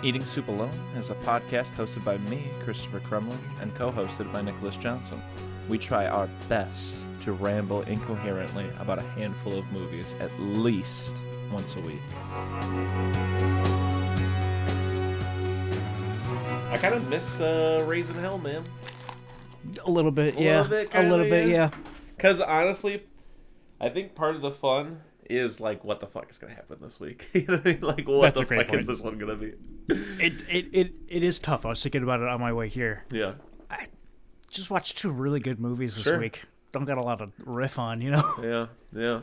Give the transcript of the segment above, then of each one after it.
Eating Soup Alone is a podcast hosted by me, Christopher Crumley, and co-hosted by Nicholas Johnson. We try our best to ramble incoherently about a handful of movies at least once a week. I kind of miss Raising Hell, man. A little bit, yeah. A little bit, yeah. Because honestly, I think part of the fun is like, what the fuck is gonna happen this week? You know what I mean? Like, what the fuck is this one gonna be? It is tough. I was thinking about it on my way here. Yeah. I just watched two really good movies this week. Don't got a lot to riff on, you know? Yeah.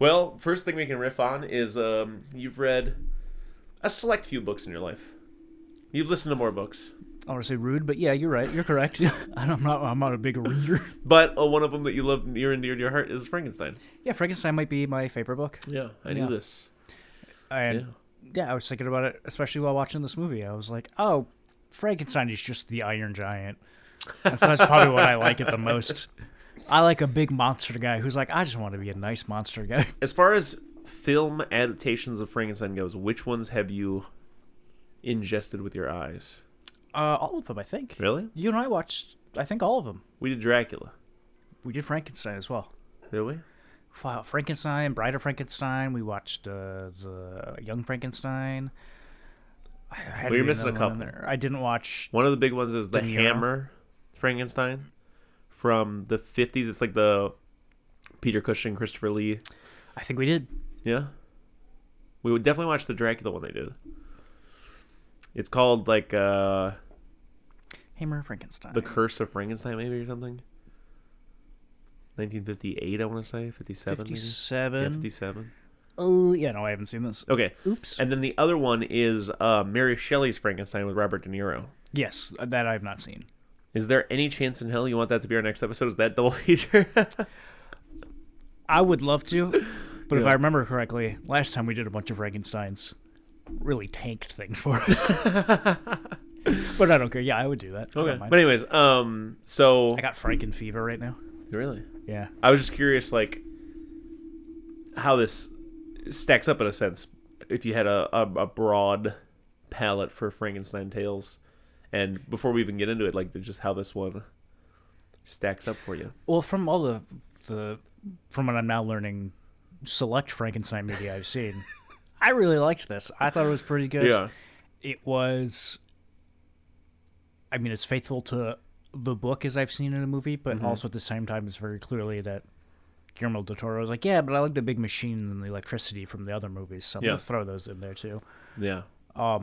Well, first thing we can riff on is you've read a select few books in your life. You've listened to more books. I want to say rude, but yeah, you're right. You're correct. I'm not a big reader. But one of them that you love near and dear to your heart is Frankenstein. Yeah, Frankenstein might be my favorite book. Yeah, I knew this. And yeah, I was thinking about it, especially while watching this movie. I was like, oh, Frankenstein is just the Iron Giant. And so that's probably what I like it the most. I like a big monster guy who's like, I just want to be a nice monster guy. As far as film adaptations of Frankenstein goes, which ones have you ingested with your eyes? All of them, I think. Really? You and I watched, I think, all of them. We did Dracula. We did Frankenstein as well. Did we? Frankenstein, Bride of Frankenstein. We watched the Young Frankenstein. Well, you're missing a couple. I didn't watch. One of the big ones is the Hammer Frankenstein from the 50s. It's like the Peter Cushing, Christopher Lee. I think we did. Yeah. We would definitely watch the Dracula one they did. It's called like Hammer Frankenstein. The Curse of Frankenstein, maybe, or something. 1958, I want to say. 57, 57. Maybe? Yeah, 57. Oh, yeah, no, I haven't seen this. Okay. Oops. And then the other one is Mary Shelley's Frankenstein with Robert De Niro. Yes, that I have not seen. Is there any chance in hell you want that to be our next episode? Is that double feature? I would love to, but if I remember correctly, last time we did a bunch of Frankensteins, really tanked things for us. But I don't care. Yeah, I would do that. Okay. But anyways, so I got Franken fever right now. Really? Yeah. I was just curious, like, how this stacks up in a sense. If you had a broad palette for Frankenstein tales, and before we even get into it, like, just how this one stacks up for you. Well, from all the from what I'm now learning, select Frankenstein media I've seen, I really liked this. I thought it was pretty good. Yeah. It was, I mean, it's faithful to the book as I've seen in a movie, but also at the same time, it's very clearly that Guillermo del Toro was like, yeah, but I like the big machines and the electricity from the other movies, so I'm going to throw those in there too. Yeah. I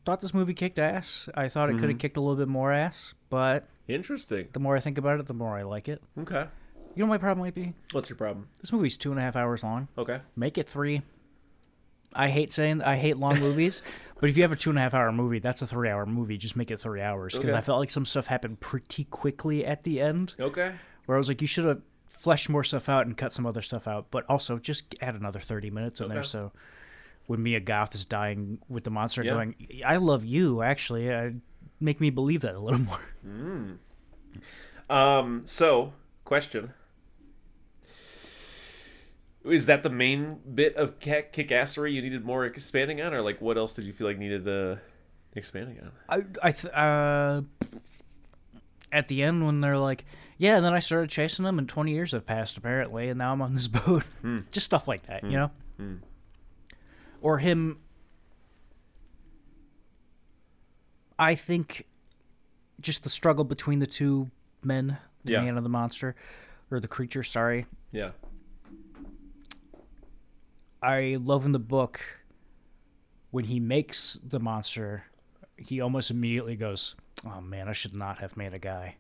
thought this movie kicked ass. I thought it could have kicked a little bit more ass, but interesting. The more I think about it, the more I like it. Okay. You know what my problem might be? What's your problem? This movie's 2.5 hours long. Okay. Make it 3. I hate long movies, but if you have a 2.5 hour movie, that's a 3-hour movie. Just make it 3 hours, because I felt like some stuff happened pretty quickly at the end. Okay. Where I was like, you should have fleshed more stuff out and cut some other stuff out, but also just add another 30 minutes in there. So when Mia Goth is dying with the monster going, I love you, actually, make me believe that a little more. So, question. Is that the main bit of kick-assery you needed more expanding on, or like what else did you feel like needed expanding on? At the end when they're like, yeah, and then I started chasing them, and 20 years have passed apparently, and now I'm on this boat. Just stuff like that, you know? Or him. I think just the struggle between the two men, the man and the monster, or the creature. Sorry. Yeah. I love in the book when he makes the monster, he almost immediately goes, oh man, I should not have made a guy.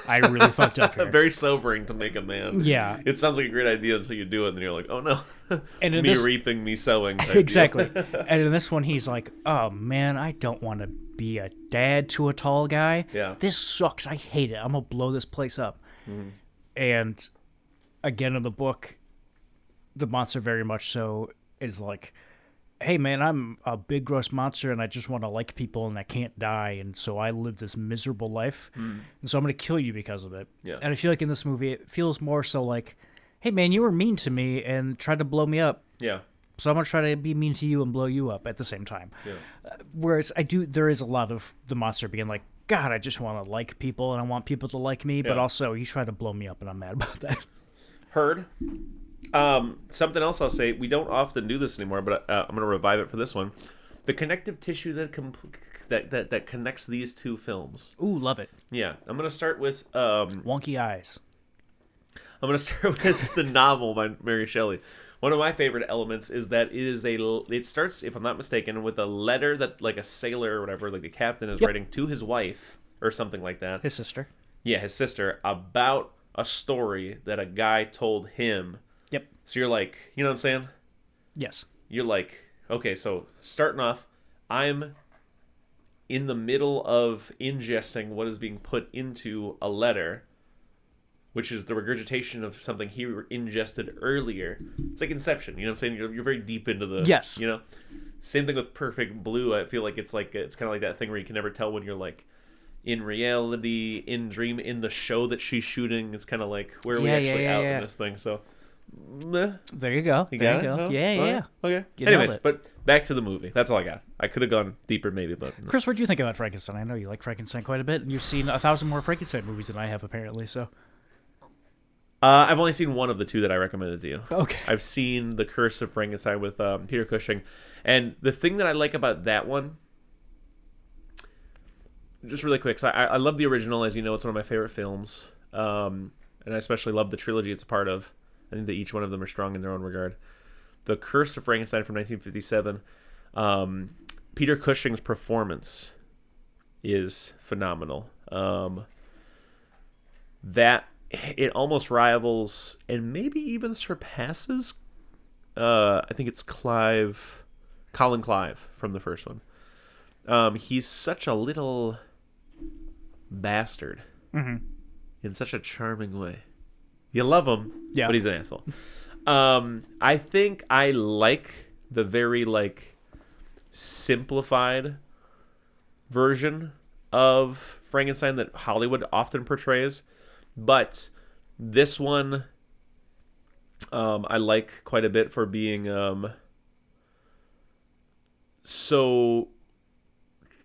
I really fucked up here. Very sobering to make a man. Yeah. It sounds like a great idea until you do it, and then you're like, oh no. And me reaping, me sowing. Exactly. And in this one, he's like, oh man, I don't want to be a dad to a tall guy. Yeah. This sucks. I hate it. I'm going to blow this place up. And again, in the book, the monster very much so is like, hey man, I'm a big gross monster and I just want to like people and I can't die, and so I live this miserable life, and so I'm going to kill you because of it. Yeah. And I feel like in this movie it feels more so like, hey man, you were mean to me and tried to blow me up. Yeah. so I'm gonna try to be mean to you and blow you up at the same time. Yeah. Whereas there is a lot of the monster being like, God, I just want to like people and I want people to like me, but also he's trying to blow me up and I'm mad about that. Heard. Something else I'll say, we don't often do this anymore, but I'm going to revive it for this one. The connective tissue that connects these two films. Ooh, love it. Yeah, I'm going to start with... Wonky eyes. I'm going to start with the novel by Mary Shelley. One of my favorite elements is that it starts, if I'm not mistaken, with a letter that like a sailor or whatever, like the captain is writing to his wife or something like that. His sister. Yeah, his sister, about a story that a guy told him. Yep. So you're like, you know what I'm saying? Yes. You're like, okay, so starting off, I'm in the middle of ingesting what is being put into a letter, which is the regurgitation of something he ingested earlier. It's like Inception, you know what I'm saying? You're very deep into the... Yes. You know? Same thing with Perfect Blue. I feel like it's kind of like that thing where you can never tell when you're like in reality, in dream, in the show that she's shooting. It's kind of like, where are we actually out in this thing? So... There you go. You there got you it? go. Oh, Yeah. Okay. You Anyways, nailed it. but back to the movie. That's all I got. I could have gone deeper maybe, but... Chris, what do you think about Frankenstein? I know you like Frankenstein quite a bit, and you've seen 1,000 more Frankenstein movies than I have, apparently, so... I've only seen one of the two that I recommended to you. Okay. I've seen The Curse of Frankenstein with Peter Cushing. And the thing that I like about that one... Just really quick. So I love the original. As you know, it's one of my favorite films. And I especially love the trilogy it's a part of. I think that each one of them are strong in their own regard. The Curse of Frankenstein from 1957. Peter Cushing's performance is phenomenal. That it almost rivals and maybe even surpasses. I think it's Colin Clive from the first one. He's such a little bastard in such a charming way. You love him, but he's an asshole. I think I like the very simplified version of Frankenstein that Hollywood often portrays, but this one I like quite a bit for being so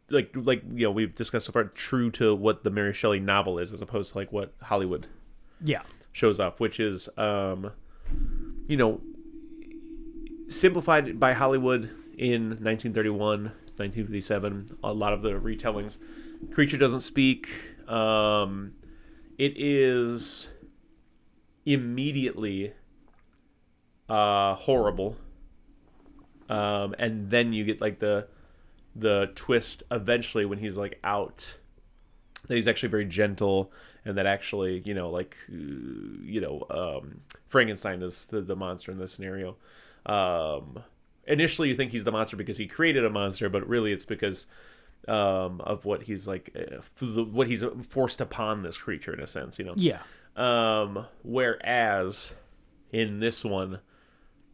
we've discussed so far, true to what the Mary Shelley novel is, as opposed to what Hollywood shows off, which is simplified by Hollywood in 1931, 1957. A lot of the retellings, creature doesn't speak. It is immediately horrible, and then you get the twist eventually when he's out, that he's actually very gentle, and that actually Frankenstein is the monster in this scenario. Initially you think he's the monster because he created a monster, but really it's because of what he's what he's forced upon this creature, in a sense, whereas in this one,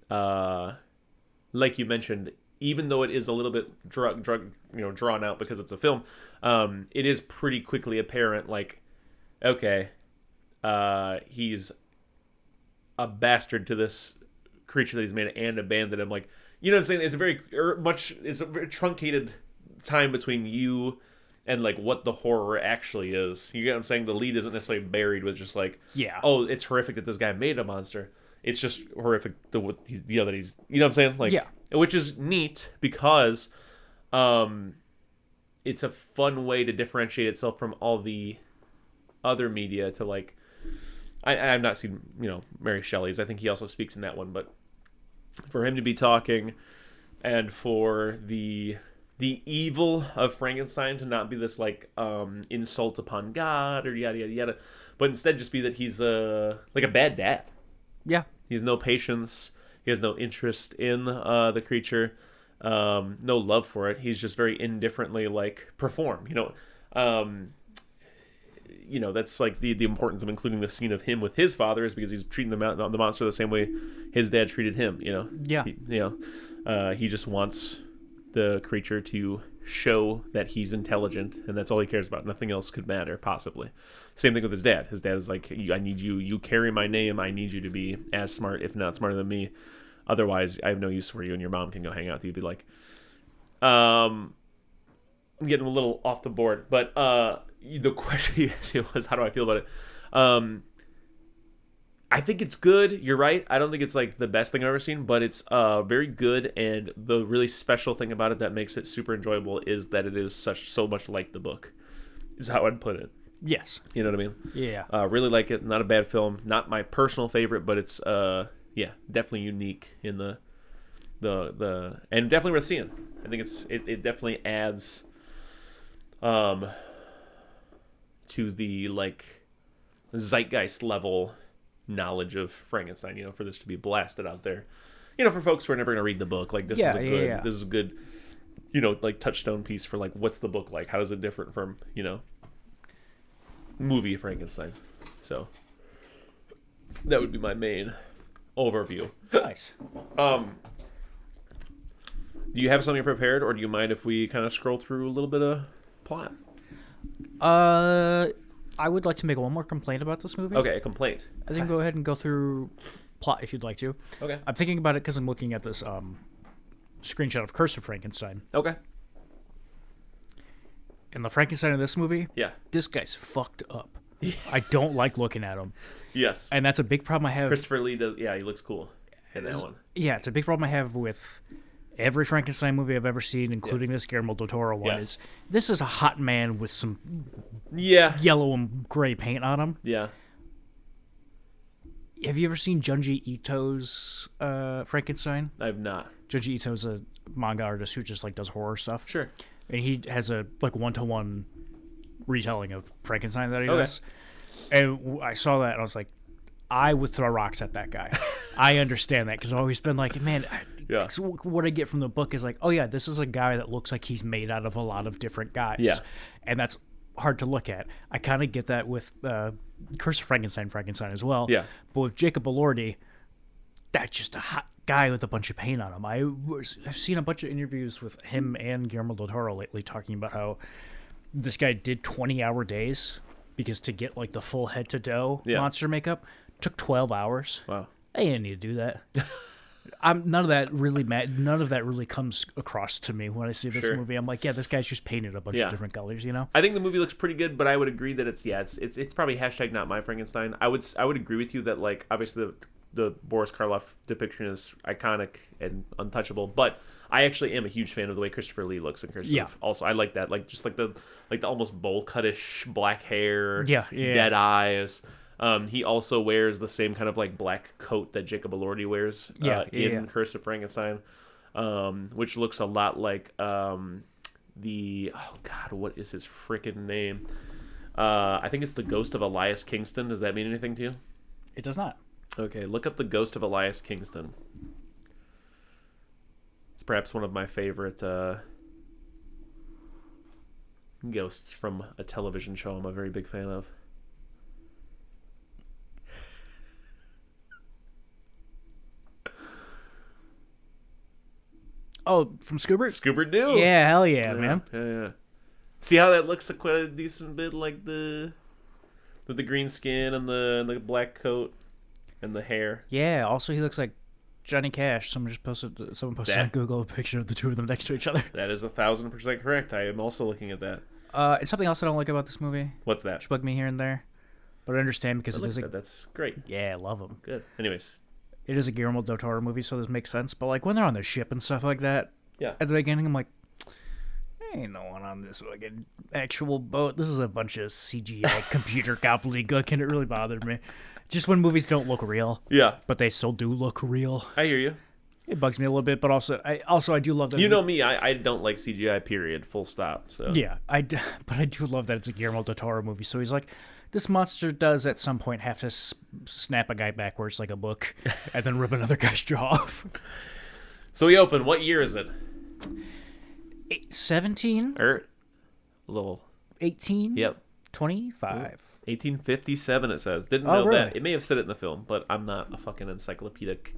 like you mentioned, even though it is a little bit drawn out because it's a film, it is pretty quickly apparent, okay, he's a bastard to this creature that he's made and abandoned him. You know what I'm saying? It's a very truncated time between you and what the horror actually is. You get what I'm saying? The lead isn't necessarily buried with just oh, it's horrific that this guy made a monster. It's just horrific that he's, that he's, you know what I'm saying? Which is neat because it's a fun way to differentiate itself from all the other media to I've not seen, Mary Shelley's. I think he also speaks in that one, but for him to be talking and for the evil of Frankenstein to not be this insult upon God or yada yada yada, but instead just be that he's a bad dad. Yeah. He has no patience. He has no interest in the creature. No love for it. He's just very indifferently perform. That's the importance of including the scene of him with his father is because he's treating the monster the same way his dad treated him. Yeah. He just wants the creature to show that he's intelligent, and that's all he cares about. Nothing else could matter, possibly. Same thing with his dad. His dad is I need you carry my name, I need you to be as smart, if not smarter than me. Otherwise, I have no use for you, and your mom can go hang out with you. Be like, I'm getting a little off the board, but the question you asked me was, how do I feel about it? I think it's good. You're right. I don't think it's like the best thing I've ever seen, but it's very good. And the really special thing about it that makes it super enjoyable is that it is so much like the book. Is how I'd put it. Yes. You know what I mean? Yeah. Really like it. Not a bad film. Not my personal favorite, but it's definitely unique in the and definitely worth seeing. I think it definitely adds to the like zeitgeist level knowledge of Frankenstein, for this to be blasted out there, for folks who are never going to read the book. Like this is a good like touchstone piece for like, what's the book like, how is it different from movie Frankenstein. So that would be my main overview. Nice. Do you have something prepared, or do you mind if we kind of scroll through a little bit of plot? I would like to make one more complaint about this movie. Okay, a complaint. I think go ahead and go through plot if you'd like to. Okay. I'm thinking about it because I'm looking at this screenshot of Curse of Frankenstein. Okay. And the Frankenstein in this movie, Yeah. this guy's fucked up. Yeah. I don't like looking at him. Yes. And that's a big problem I have. Christopher Lee does. Yeah, he looks cool in that one. Yeah, it's a big problem I have with every Frankenstein movie I've ever seen, including this Guillermo del Toro one. Yes. This is a hot man with some yellow and gray paint on him. Yeah. Have you ever seen Junji Ito's Frankenstein? I've not. Junji Ito's a manga artist who just like does horror stuff. Sure. And he has a like 1-to-1 retelling of Frankenstein that he does. And I saw that and I was like, I would throw rocks at that guy. I understand that because I've always been like, man, what I get from the book is like, oh yeah, this is a guy that looks like he's made out of a lot of different guys. Yeah. And that's hard to look at. I kind of get that with Curse of Frankenstein as well. Yeah. But with Jacob Elordi, that's just a hot guy with a bunch of paint on him. I've seen a bunch of interviews with him and Guillermo del Toro lately talking about how this guy did 20-hour days because to get like the full head to toe monster makeup took 12 hours. Wow. I didn't need to do that. None of that really comes across to me when I see this movie. I'm like, yeah, this guy's just painted a bunch of different colors, I think the movie looks pretty good, but I would agree that it's probably hashtag not my Frankenstein. I would agree with you that like obviously the Boris Karloff depiction is iconic and untouchable, but I actually am a huge fan of the way Christopher Lee looks in Curse of. Also, I like that, like just like the almost bowl cutish black hair, dead eyes. He also wears the same kind of like black coat that Jacob Elordi wears in Curse of Frankenstein, which looks a lot like what is his freaking name? I think it's the ghost of Elias Kingston. Does that mean anything to you? It does not. Okay, look up the ghost of Elias Kingston. It's perhaps one of my favorite ghosts from a television show I'm a very big fan of. Oh, from Scoobert? Scoober-Doo. Yeah, hell yeah, man. Yeah. See how that looks quite a decent bit like with the green skin and the black coat and the hair. Yeah, also he looks like Johnny Cash. Someone posted on Google a picture of the two of them next to each other. That is 1,000% correct. I am also looking at that. And something else I don't like about this movie. What's that? Which bugged me here and there. But I understand because that's great. Yeah, I love him. Good. Anyways. It is a Guillermo del Toro movie, so this makes sense. But like when they're on the ship and stuff like that, at the beginning, I'm like, ain't no one on this fucking actual boat. This is a bunch of CGI computer gobbledygook, and it really bothered me. Just when movies don't look real. Yeah. But they still do look real. I hear you. It bugs me a little bit, but I do love that. You know me, I don't like CGI, period, full stop. So yeah, but I do love that it's a Guillermo del Toro movie. So he's like, this monster does at some point have to snap a guy backwards like a book and then rip another guy's jaw off. So we open. What year is it? 17? A little. 18? Yep. 25. 1857 it says. Didn't know really? that. It may have said it in the film, but I'm not a fucking encyclopedic.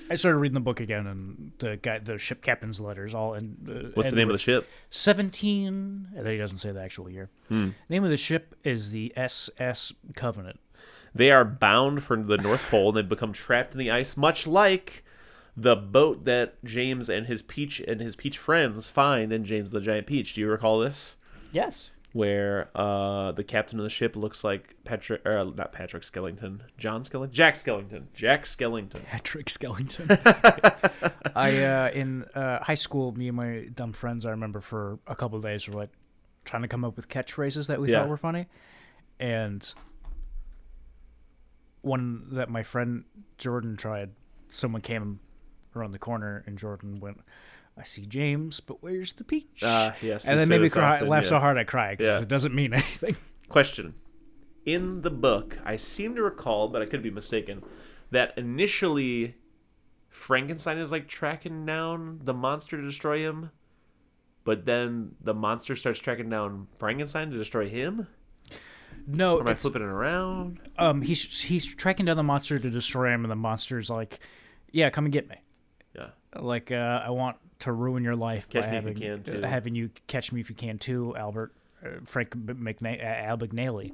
I started reading the book again, and the ship captain's letters all in. What's the name of the ship? 17. And then he doesn't say the actual year. Name of the ship is the SS Covenant. They are bound for the North Pole, and they become trapped in the ice, much like the boat that James and his peach friends find in James the Giant Peach. Do you recall this? Yes. Where the captain of the ship looks like Jack Skellington. Jack Skellington. Patrick Skellington. In high school, me and my dumb friends, I remember for a couple of days, were like trying to come up with catchphrases that we thought were funny, and one that my friend Jordan tried. Someone came around the corner, and Jordan went, "I see James, but where's the peach?" Yes, and then made me cry. Laugh so hard I cried because it doesn't mean anything. Question: in the book, I seem to recall, but I could be mistaken, that initially Frankenstein is like tracking down the monster to destroy him, but then the monster starts tracking down Frankenstein to destroy him. No, or am I flipping it around? He's tracking down the monster to destroy him, and the monster's like, "Yeah, come and get me." Yeah. Like, I want to ruin your life Catch by me if you can, too. having you catch me if you can too, Frank McNally.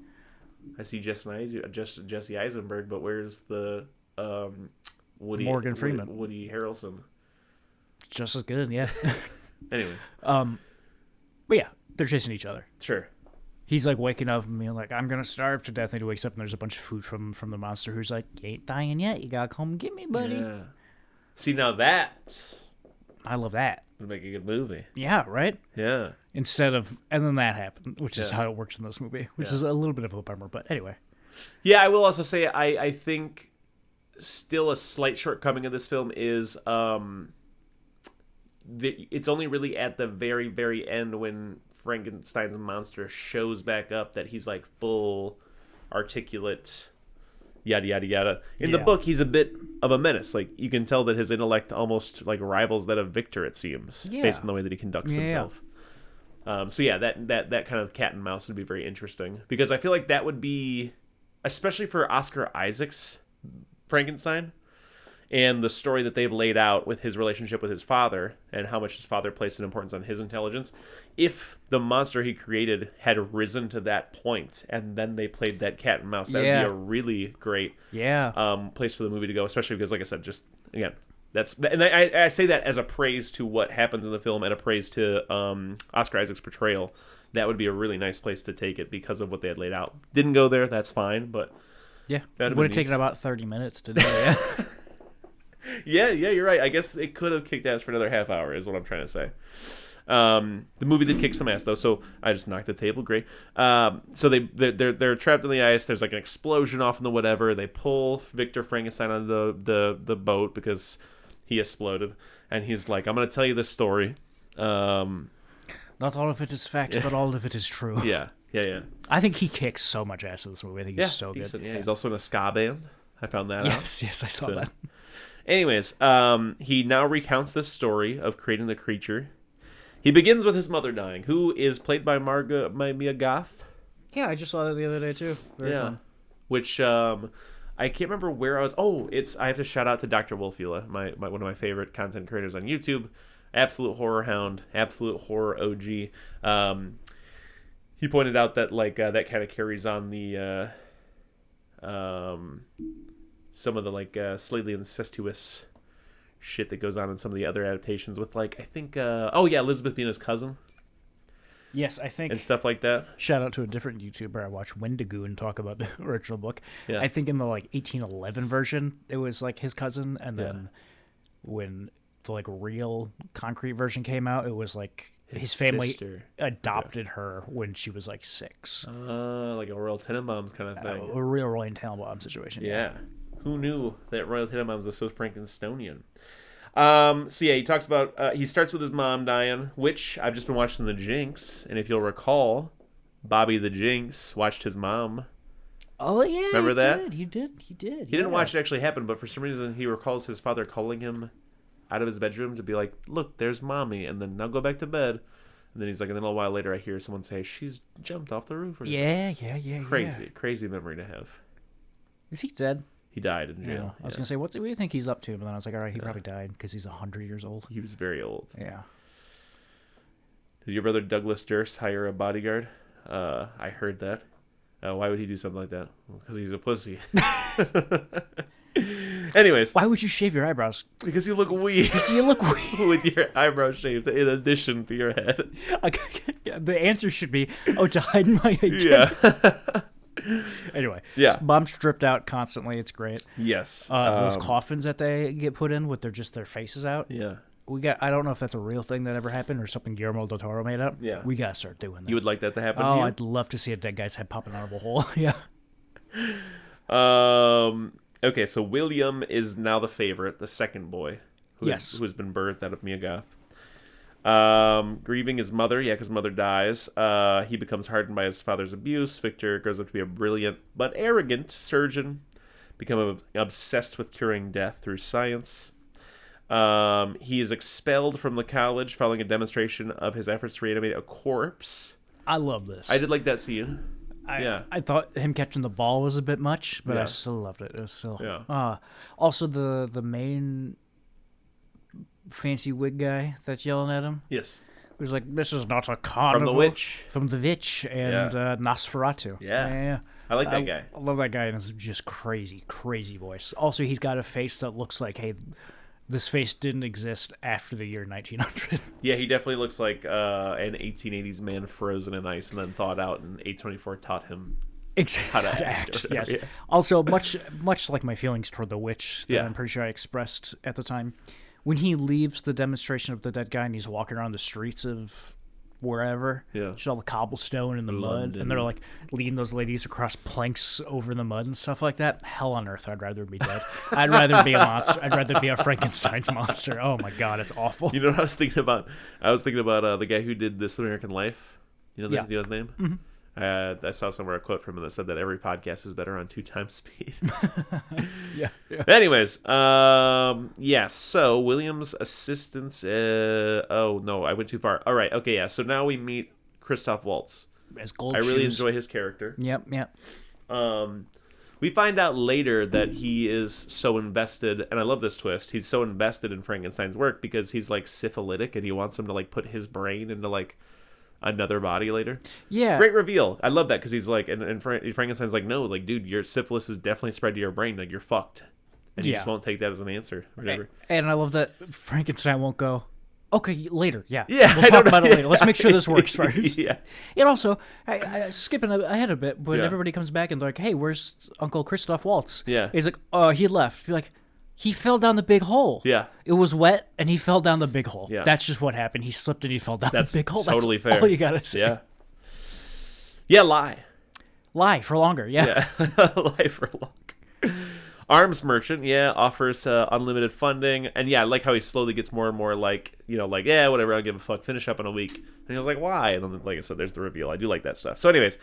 I see Jesse Eisenberg, but where's the Morgan Freeman? Woody Harrelson. Just as good, yeah. Anyway. But yeah, they're chasing each other. Sure. He's like waking up and being like, "I'm gonna starve to death." And he wakes up and there's a bunch of food from the monster who's like, "You ain't dying yet. You gotta come get me, buddy." Yeah. See, now that I love that. would make a good movie. Yeah, right? Yeah. And then that happened, which is how it works in this movie, which is a little bit of a bummer, but anyway. Yeah, I will also say I think still a slight shortcoming of this film is it's only really at the very, very end when Frankenstein's monster shows back up that he's like full articulate yada yada yada. In the book, he's a bit of a menace. Like, you can tell that his intellect almost like rivals that of Victor, it seems, based on the way that he conducts himself. So yeah, that kind of cat and mouse would be very interesting, because I feel like that would be, especially for Oscar Isaac's Frankenstein and the story that they've laid out with his relationship with his father and how much his father placed an importance on his intelligence. If the monster he created had risen to that point and then they played that cat and mouse, that would be a really great place for the movie to go, especially because, like I said, just again, I say that as a praise to what happens in the film and a praise to Oscar Isaac's portrayal. That would be a really nice place to take it because of what they had laid out. Didn't go there, that's fine, but it would have taken about 30 minutes to do it. Yeah, you're right. I guess it could have kicked ass for another half hour, is what I'm trying to say. The movie did kick some ass, though, so I just knocked the table. Great. So they're trapped in the ice. There's like an explosion off in the whatever. They pull Victor Frankenstein on the boat because he exploded, and he's like, "I'm going to tell you this story." Not all of it is fact, but all of it is true. Yeah. I think he kicks so much ass in this movie. I think he's so good. He's also in a ska band. I found that out. Yes, I saw that. Anyways, he now recounts this story of creating the creature. He begins with his mother dying, who is played by Mia Goth. Yeah, I just saw that the other day too. Very fun. Which I can't remember where I was. I have to shout out to Dr. Wolfula, my one of my favorite content creators on YouTube. Absolute horror hound, absolute horror OG. He pointed out that that kind of carries on the some of the slightly incestuous shit that goes on in some of the other adaptations with I think Elizabeth being his cousin. Yes, I think. And stuff like that. Shout out to a different YouTuber I watch, Wendigo, and talk about the original book. Yeah. I think in the 1811 version it was his cousin, and then when the real concrete version came out, it was his family sister adopted her when she was 6. Like a Royal Tenenbaums kind of thing. A real Royal Tenenbaums situation. Yeah. Who knew that Royal Tenenbaums was so Frankensteinian? He talks about, he starts with his mom dying, which I've just been watching The Jinx, and if you'll recall, Bobby the Jinx watched his mom. Oh, yeah. Remember that? He did. He didn't watch it actually happen, but for some reason he recalls his father calling him out of his bedroom to be like, "Look, there's mommy," and then, "Now go back to bed." And then he's like, and then a while later I hear someone say, "She's jumped off the roof." Yeah. Crazy memory to have. Is he dead? He died in jail. I was going to say, what do you think he's up to? But then I was like, all right, he probably died because he's 100 years old. He was very old. Yeah. Did your brother Douglas Durst hire a bodyguard? I heard that. Why would he do something like that? Because he's a pussy. Anyways. Why would you shave your eyebrows? Because you look weird. Because you look weird. With your eyebrows shaved in addition to your head. The answer should be, to hide my identity. Yeah. Anyway. Yeah. Mom's stripped out constantly. It's great. Yes. Those coffins that they get put in with their faces out. Yeah. I don't know if that's a real thing that ever happened or something Guillermo del Toro made up. Yeah. We got to start doing that. You would like that to happen to Oh, you? I'd love to see a dead guy's head popping out of a hole. Yeah. Okay, so William is now the favorite, the second boy. Who has been birthed out of Mia Goth. Grieving his mother, because mother dies. He becomes hardened by his father's abuse. Victor grows up to be a brilliant but arrogant surgeon, become obsessed with curing death through science. He is expelled from the college following a demonstration of his efforts to reanimate a corpse. I love this. I did like that scene. I thought him catching the ball was a bit much, but Yeah. I still loved it. It was still. Yeah. Also, the main fancy wig guy that's yelling at him. Yes. He was like, "This is not a carnival." From The Witch. and Nosferatu. Yeah. I like that guy. I love that guy, and it's just crazy, crazy voice. Also, he's got a face that looks like, hey, this face didn't exist after the year 1900. Yeah, he definitely looks like an 1880s man frozen in ice and then thawed out, and A24 taught him Exactly. how to act. Yes. Yeah. Also, much like my feelings toward the witch that Yeah. I'm pretty sure I expressed at the time, when he leaves the demonstration of the dead guy and he's walking around the streets of wherever, Yeah. just all the cobblestone and the mud, London. and they're like leading those ladies across planks over the mud and stuff like that. Hell on earth, I'd rather be dead. I'd rather be a monster. I'd rather be a Frankenstein's monster. Oh my god, it's awful. You know what I was thinking about? I was thinking about the guy who did This American Life. You know, Yeah. you know his name? Mm-hmm. I saw somewhere a quote from him that said that every podcast is better on 2 times speed. Yeah. Anyways, so William's assistants. Oh no, I went too far. All right, okay, yeah. So now we meet Christoph Waltz. As gold I really shoes. enjoy his character. Yep. We find out later that he is so invested, and I love this twist. He's so invested in Frankenstein's work because he's like syphilitic, and he wants him to like put his brain into like another body later. Yeah. Great reveal. I love that because he's like, and Frankenstein's like, no, like, dude, your syphilis is definitely spread to your brain. Like, you're fucked. And he just won't take that as an answer or whatever. And I love that Frankenstein won't go, okay, later. Yeah. Yeah, We'll talk about it later. Let's make sure this works first. Yeah. And also, skipping ahead a bit, when Yeah. everybody comes back and they're like, hey, where's Uncle Christoph Waltz? Yeah. He's like, he left. You're like, he fell down the big hole. Yeah. It was wet, and he fell down the big hole. Yeah. That's just what happened. He slipped and he fell down That's the big hole. totally That's fair. all you gotta say. Yeah. Yeah, lie. Lie for longer. Yeah. Lie for long. Arms merchant, offers unlimited funding. And I like how he slowly gets more and more like, whatever, I'll give a fuck, finish up in a week. And he was like, why? And then, like I said, there's the reveal. I do like that stuff. So anyways,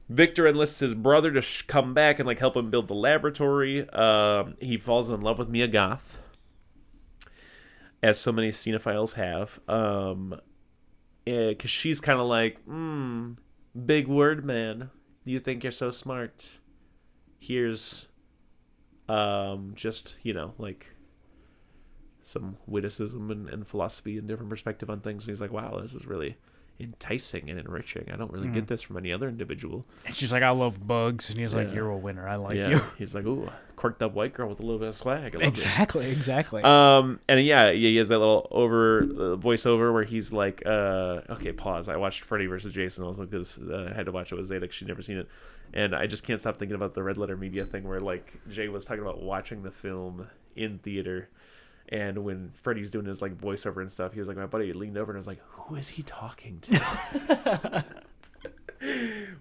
Victor enlists his brother to come back and like help him build the laboratory. He falls in love with Mia Goth, as so many cinephiles have. Because she's kind of like, big word man. You think you're so smart. Here's just, like some witticism and philosophy and different perspective on things. And he's like, wow, this is really enticing and enriching. I don't really get this from any other individual. And she's like, I love bugs. And he's like, you're a winner. I like you. He's like, ooh, corked up white girl with a little bit of swag. I love Exactly. and he has that little voiceover where he's like, okay, pause. I watched Freddy vs. Jason also because I had to watch it with Zayda because she'd never seen it. And I just can't stop thinking about the Red Letter Media thing where like Jay was talking about watching the film in theater. And when Freddy's doing his like voiceover and stuff, he was like, my buddy leaned over and was like, who is he talking to?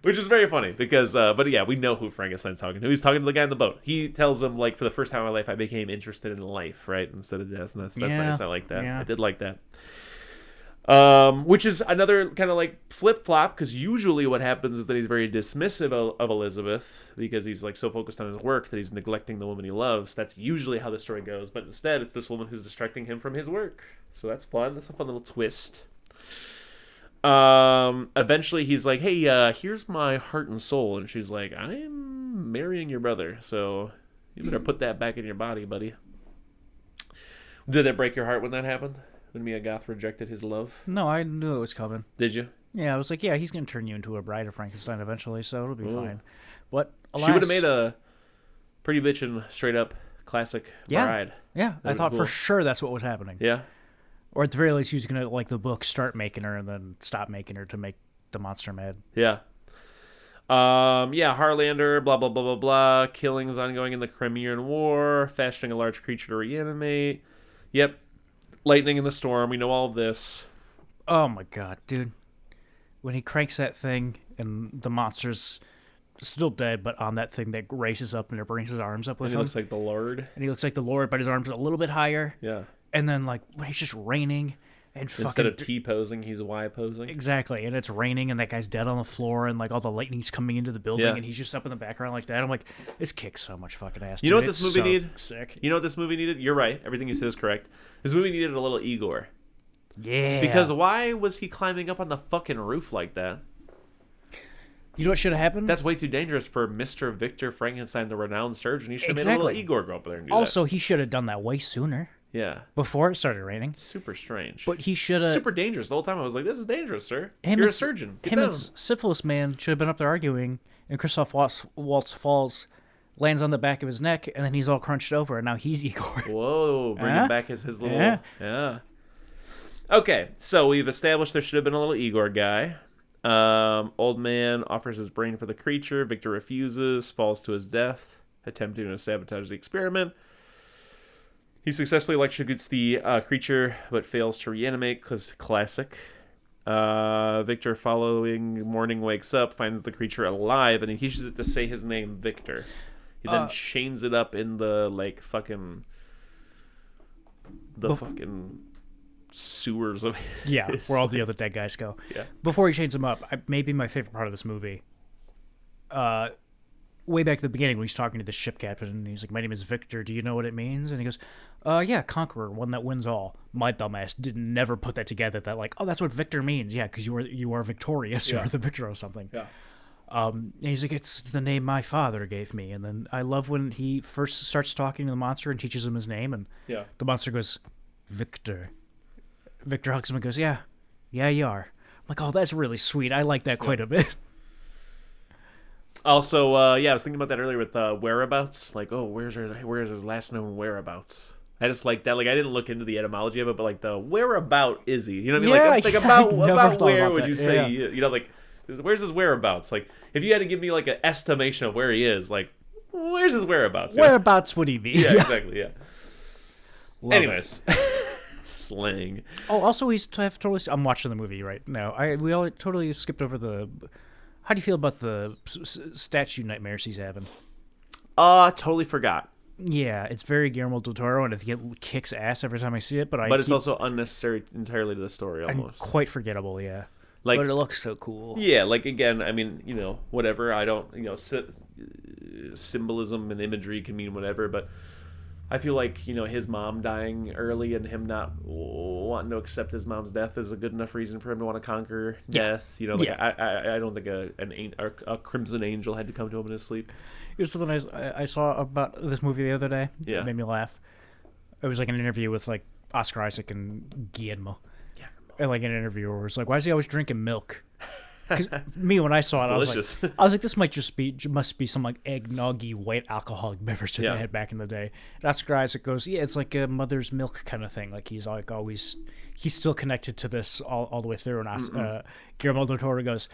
Which is very funny because, we know who Frankenstein's talking to. He's talking to the guy in the boat. He tells him, like, for the first time in my life, I became interested in life, right? Instead of death. And that's nice. I like that. Yeah. I did like that. Which is another kind of like flip-flop because usually what happens is that he's very dismissive of Elizabeth because he's like so focused on his work that he's neglecting the woman he loves. That's usually how the story goes. But instead, it's this woman who's distracting him from his work. So that's fun. That's a fun little twist. Eventually he's like, hey, here's my heart and soul. And she's like, I'm marrying your brother. So you better put that back in your body, buddy. Did it break your heart when that happened? When Mia Goth rejected his love? No, I knew it was coming. Did you? Yeah, I was like, yeah, he's going to turn you into a bride of Frankenstein eventually, so it'll be Ooh. fine. But alas, She would have made a pretty bitchin' straight up classic bride. Yeah, I That'd be thought cool. for sure that's what was happening. Yeah. Or at the very least, he was going to, like the book, start making her and then stop making her to make the monster mad. Yeah. Harlander, blah, blah, blah, blah, blah. Killings ongoing in the Crimean War. Fashioning a large creature to reanimate. Yep. Lightning in the storm. We know all of this. Oh my god, dude. When he cranks that thing and the monster's still dead, but on that thing that races up and it brings his arms up with And him. he looks like the Lord. And he looks like the Lord, but his arms are a little bit higher. Yeah. And then, like, when he's just raining and fucking... Instead of T posing, he's Y posing. Exactly. And it's raining and that guy's dead on the floor and, like, all the lightning's coming into the building Yeah. and he's just up in the background like that. I'm like, this kicks so much fucking ass. You know dude. what this It's movie so needed? Sick. You know what this movie needed? You're right. Everything you said is correct. This movie needed a little Igor. Yeah. Because why was he climbing up on the fucking roof like that? You know what should have happened? That's way too dangerous for Mr. Victor Frankenstein, the renowned surgeon. He should have made a Exactly. little Igor go up there and do Also, he should have done that way sooner, that. Yeah. before it started raining. Super strange. But he should have... Super dangerous. The whole time I was like, this is dangerous, sir. Him You're a and- surgeon. Get Him down. and Syphilis Man should have been up there arguing, and Christoph Waltz falls, lands on the back of his neck, and then he's all crunched over, and now he's Igor. Whoa. Bring him back as his little... Yeah. Yeah. Okay. So we've established there should have been a little Igor guy. Old man offers his brain for the creature. Victor refuses, falls to his death, attempting to sabotage the experiment. He successfully electrocutes the creature, but fails to reanimate. Classic. Victor, following morning, wakes up, finds the creature alive, and he teaches it to say his name, Victor. He then chains it up in the fucking sewers of Yeah, his where all the other dead guys go. Yeah. Before he chains him up, maybe my favorite part of this movie, way back at the beginning when he's talking to the ship captain, and he's like, my name is Victor, do you know what it means? And he goes, yeah, conqueror, one that wins all. My dumbass didn't never put that together, that like, oh, that's what Victor means. Yeah, because you are victorious, Yeah. you're the victor of something. Yeah. And he's like, it's the name my father gave me. And then I love when he first starts talking to the monster and teaches him his name, and Yeah. the monster goes, Victor. Victor hugs him and goes, yeah, you are. I'm like, oh, that's really sweet. I like that quite a bit. Also, I was thinking about that earlier with whereabouts. Like, oh, where's his last known whereabouts? I just like that. Like, I didn't look into the etymology of it, but like the whereabout is he? You know what I mean? Yeah, like I about never thought where about would that. you say? Yeah. You know, like, where's his whereabouts? Like, if you had to give me like an estimation of where he is, like, where's his whereabouts? You know? Whereabouts would he be? Yeah, exactly. Yeah. Love Anyways, slang. Oh, also, I'm watching the movie right now. We all totally skipped over the... How do you feel about the statue nightmares he's having? Totally forgot. Yeah, it's very Guillermo del Toro, and I think it kicks ass every time I see it, but But it's also unnecessary entirely to the story, almost. quite forgettable, yeah. Like, But it looks so cool. yeah, like, again, I mean, you know, whatever. I don't, you know, symbolism and imagery can mean whatever, but I feel like, you know, his mom dying early and him not wanting to accept his mom's death is a good enough reason for him to want to conquer death. You know, like, I don't think a crimson angel had to come to him in his sleep. Here's something I saw about this movie the other day. Yeah. It made me laugh. It was like an interview with like Oscar Isaac and Guillermo. Yeah. And like an interviewer was like, "Why is he always drinking milk?" Because me, when I saw it, delicious. I was like, "This must be some like eggnoggy white alcoholic beverage that Yeah. they had back in the day." And Oscar Isaac goes, "Yeah, it's like a mother's milk kind of thing. Like he's like always, he's still connected to this all the way through." And Guillermo del Toro goes,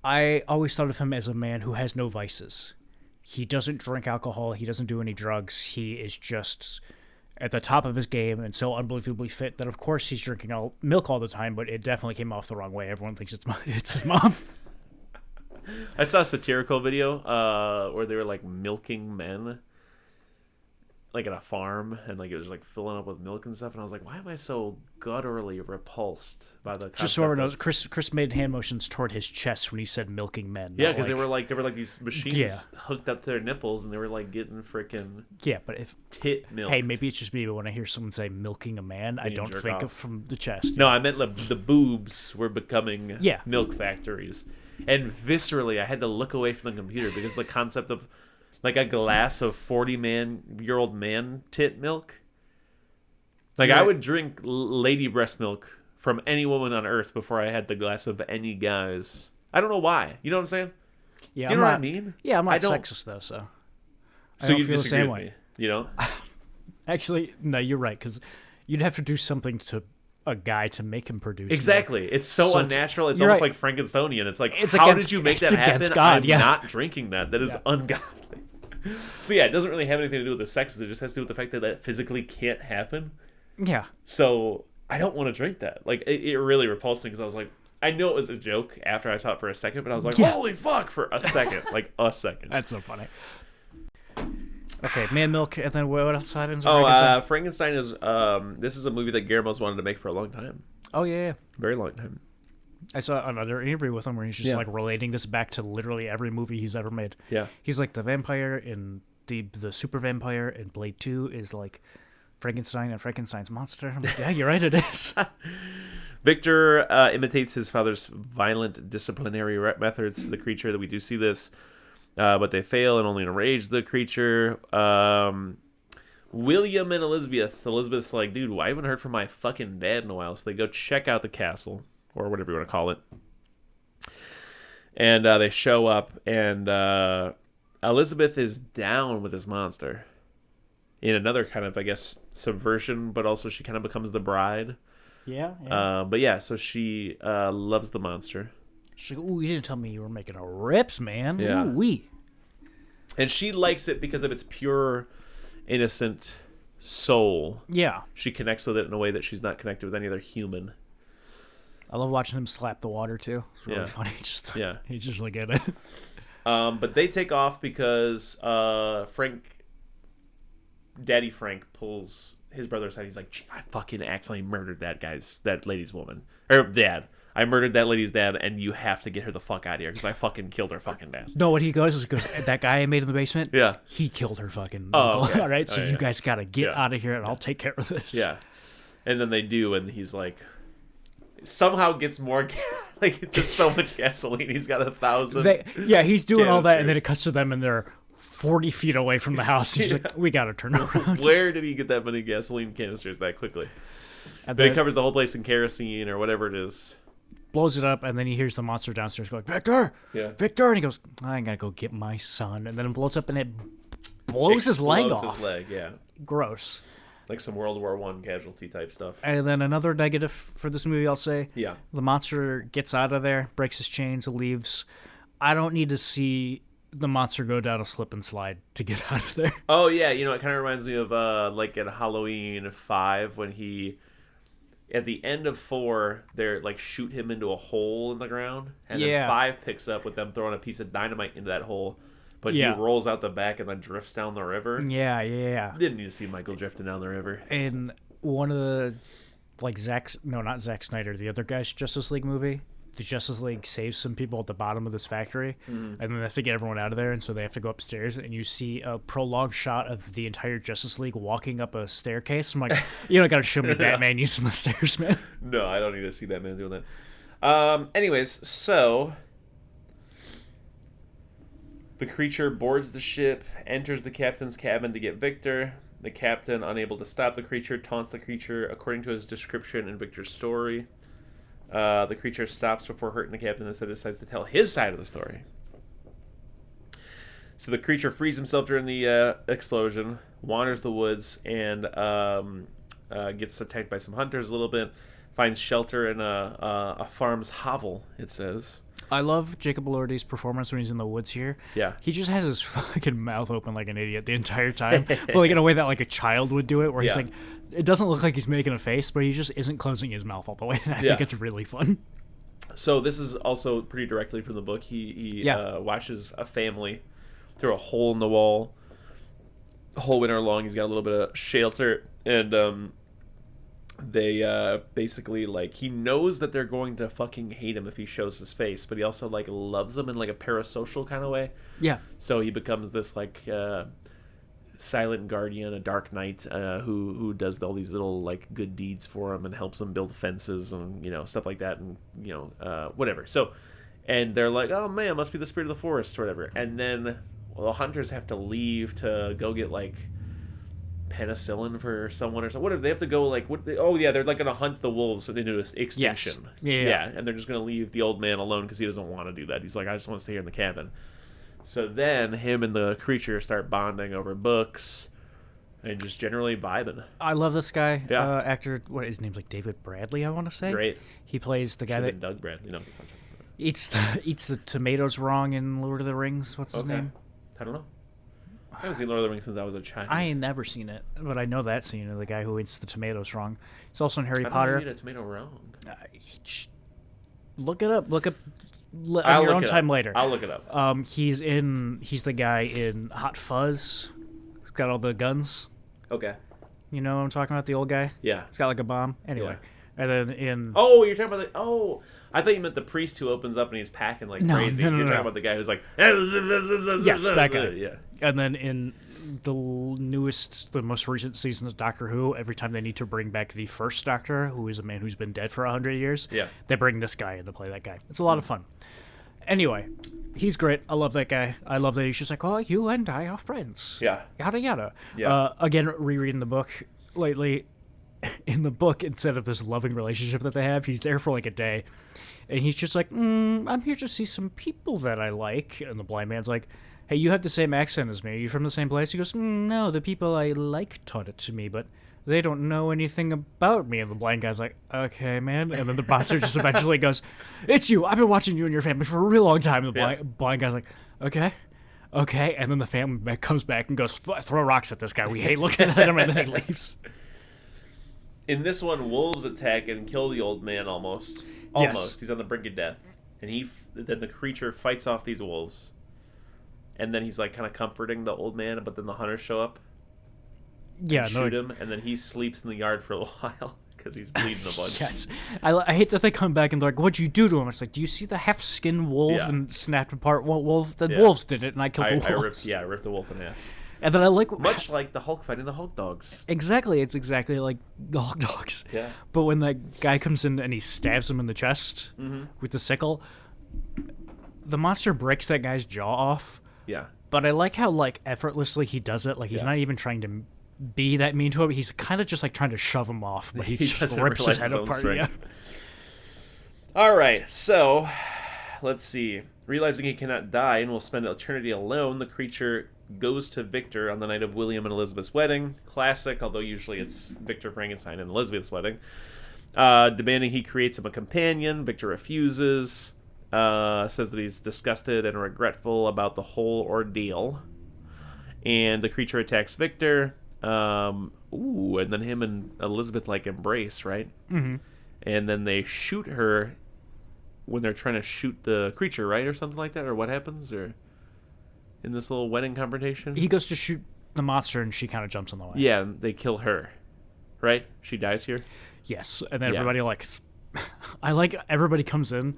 "I always thought of him as a man who has no vices. He doesn't drink alcohol. He doesn't do any drugs. He is just at the top of his game and so unbelievably fit that, of course, he's drinking milk all the time, but it definitely came off the wrong way. Everyone thinks it's his mom." I saw a satirical video where they were like milking men, like at a farm, and like it was like filling up with milk and stuff. And I was like, why am I so gutturally repulsed by the concept Just so everyone of- knows, Chris made hand motions toward his chest when he said milking men. Yeah, not because they were like these machines Yeah. hooked up to their nipples, and they were like getting freaking Yeah, but if tit milk. hey, maybe it's just me, but when I hear someone say milking a man, I you don't jerk think off. of from the chest. No, I meant like, the boobs were becoming Yeah. milk factories, and viscerally, I had to look away from the computer because the concept of like a glass of 40-year-old man tit milk. Like, I Right. would drink lady breast milk from any woman on earth before I had the glass of any guys. I don't know why. You know what I'm saying? Yeah, Do you know what I mean? Yeah, I'm not I don't- sexist though, so. So you disagree with me, you know? Actually, no, you're right, because you'd have to do something to a guy to make him produce. Exactly. milk. It's so unnatural. It's you're almost right. like Frankensteinian. It's like, It's how against- did you make it's that happen? against God, I'm yeah. not drinking that. That is ungodly. So yeah, it doesn't really have anything to do with the sex. It just has to do with the fact that that physically can't happen. Yeah. So I don't want to drink that. Like, it really repulsed me because I was like, I know it was a joke after I saw it for a second, but I was like, holy fuck, for a second. Like, a second. That's so funny. Okay, man milk, and then what else happens? Frankenstein is, this is a movie that Guillermo's wanted to make for a long time. Oh, yeah. Very long time. I saw another interview with him where he's just Yeah. like relating this back to literally every movie he's ever made. Yeah. He's like the vampire in the super vampire in Blade 2 is like Frankenstein and Frankenstein's monster. I'm like, yeah, you're right, it is. Victor imitates his father's violent disciplinary methods to the creature. That we do see this, but they fail and only enrage the creature. William and Elizabeth. Elizabeth's like, dude, I haven't heard from my fucking dad in a while. So they go check out the castle, or whatever you want to call it. And they show up, and Elizabeth is down with this monster. In another kind of, I guess, subversion, but also she kind of becomes the bride. Yeah. But yeah, so she loves the monster. She's like, ooh, you didn't tell me you were making a rips, man. Yeah. Ooh-wee. And she likes it because of its pure, innocent soul. Yeah. She connects with it in a way that she's not connected with any other human. I love watching him slap the water, too. It's really Yeah. funny. Yeah. He's just like at it. But they take off because Daddy Frank pulls his brother aside. He's like, "Gee, I fucking accidentally murdered that lady's woman. Or dad. I murdered that lady's dad, and you have to get her the fuck out of here because I fucking killed her fucking dad." No, what he goes is that guy I made in the basement, Yeah. he killed her fucking Oh, uncle. okay. All right, so Oh, you yeah. guys got to get Yeah. out of here, and I'll take care of this. Yeah. And then they do, and he's like, somehow gets more, like, just so much gasoline. He's got 1,000. He's doing all that, and then canisters. it cuts to them, and they're 40 feet away from the house. He's like, we got to turn around. Where did he get that many gasoline canisters that quickly? And But he then covers the whole place in kerosene or whatever it is. blows it up, and then he hears the monster downstairs going, Victor! Yeah. Victor! And he goes, I gotta go get my son. And then it blows up, and it blows his leg Explodes off. his leg, yeah. Gross. Like some World War I casualty type stuff. And then another negative for this movie, I'll say. Yeah. The monster gets out of there, breaks his chains, leaves. I don't need to see the monster go down a slip and slide to get out of there. Oh, yeah. You know, it kind of reminds me of, like, at Halloween 5 when he... At the end of 4, they're like shoot him into a hole in the ground, and Yeah. then 5 picks up with them throwing a piece of dynamite into that hole, but Yeah. he rolls out the back and then drifts down the river. Yeah. Didn't need to see Michael drifting down the river. And one of the, like, not Zack Snyder, the other guy's Justice League movie, the Justice League saves some people at the bottom of this factory, and then they have to get everyone out of there, and so they have to go upstairs, and you see a prolonged shot of the entire Justice League walking up a staircase. I'm like, you don't got to show me Batman using the stairs, man. No, I don't need to see that man doing that. Anyways, so the creature boards the ship, enters the captain's cabin to get Victor. The captain, unable to stop the creature, taunts the creature according to his description in Victor's story. The creature stops before hurting the captain and instead decides to tell his side of the story. So the creature frees himself during the explosion, wanders the woods, and gets attacked by some hunters a little bit, finds shelter in a farm's hovel, it says. I love Jacob Elordi's performance when he's in the woods here. Yeah. He just has his fucking mouth open like an idiot the entire time, but like in a way that like a child would do it, where he's Yeah. like, it doesn't look like he's making a face, but he just isn't closing his mouth all the way. And I think it's really fun. So this is also pretty directly from the book. He watches a family through a hole in the wall the whole winter long. He's got a little bit of shelter, and they basically, like, he knows that they're going to fucking hate him if he shows his face, but he also, like, loves them in, like, a parasocial kind of way. Yeah. So he becomes this, like, silent guardian, a dark knight, who does all these little, like, good deeds for him and helps him build fences and, you know, stuff like that, and, you know, whatever. So, and they're like, oh man, it must be the spirit of the forest or whatever. And then the hunters have to leave to go get, like, penicillin for someone or something. What if they have to go like? They're like gonna hunt the wolves into extinction. Yes. Yeah. And they're just gonna leave the old man alone because he doesn't want to do that. He's like, I just want to stay here in the cabin. So then him and the creature start bonding over books and just generally vibing. I love this guy. Yeah. Actor. What his name's like David Bradley. I want to say. Great. He plays the guy that Doug Bradley. eats the tomatoes wrong in Lord of the Rings. What's his name? I don't know. I haven't seen Lord of the Rings since I was a child. I ain't never seen it, but I know that scene of the guy who eats the tomatoes wrong. He's also in Harry How Potter. do you eat a tomato wrong? Look it up. Look up on I'll your look own it time up. later. I'll look it up. He's the guy in Hot Fuzz. He's got all the guns. Okay. You know what I'm talking about? The old guy. Yeah. He's got like a bomb. Anyway, and then in Oh, you're talking about I thought you meant the priest who opens up and he's packing like crazy. No, You're talking about the guy who's like yes, that guy. Yeah. And then in the most recent seasons of Doctor Who, every time they need to bring back the first Doctor, who is a man who's been dead for 100 years, they bring this guy in to play that guy. It's a lot of fun. Anyway, he's great. I love that guy. I love that he's just like, oh, you and I are friends. Yeah. Yada, yada. Yeah. Again, rereading the book lately, in the book, instead of this loving relationship that they have, he's there for like a day. And he's just like, I'm here to see some people that I like. And the blind man's like, hey, you have the same accent as me. Are you from the same place? He goes, no, the people I like taught it to me, but they don't know anything about me. And the blind guy's like, okay, man. And then the monster just eventually goes, it's you. I've been watching you and your family for a real long time. And the blind guy's like, okay. And then the family comes back and goes, throw rocks at this guy. We hate looking at him. And then he leaves. In this one, wolves attack and kill the old man almost. Yes. He's on the brink of death. And then the creature fights off these wolves. And then he's like kind of comforting the old man, but then the hunters show up. Shoot him, and then he sleeps in the yard for a while because he's bleeding a bunch. Yes. I hate that they come back and they're like, what'd you do to him? It's like, do you see the half-skinned wolf and snapped apart? Well, wolves did it, and I killed the wolf. I ripped the wolf in half. And then I like... Much like the Hulk fighting the Hulk dogs. Exactly. It's exactly like the Hulk dogs. Yeah. But when that guy comes in and he stabs him in the chest with the sickle, the monster breaks that guy's jaw off. Yeah. But I like how, like, effortlessly he does it. Like, he's not even trying to be that mean to him. He's kind of just, like, trying to shove him off. But he just rips his head apart. Yeah. All right. So, let's see. Realizing he cannot die and will spend eternity alone, the creature goes to Victor on the night of William and Elizabeth's wedding. Classic, although usually it's Victor Frankenstein and Elizabeth's wedding. Demanding he creates him a companion. Victor refuses. Says that he's disgusted and regretful about the whole ordeal. And the creature attacks Victor. And then him and Elizabeth like embrace, right? Mm-hmm. And then they shoot her when they're trying to shoot the creature, right? Or something like that? Or what happens? Or in this little wedding confrontation? He goes to shoot the monster and she kind of jumps in the way. Yeah, and they kill her. Right? She dies here? Yes. And then everybody I like everybody comes in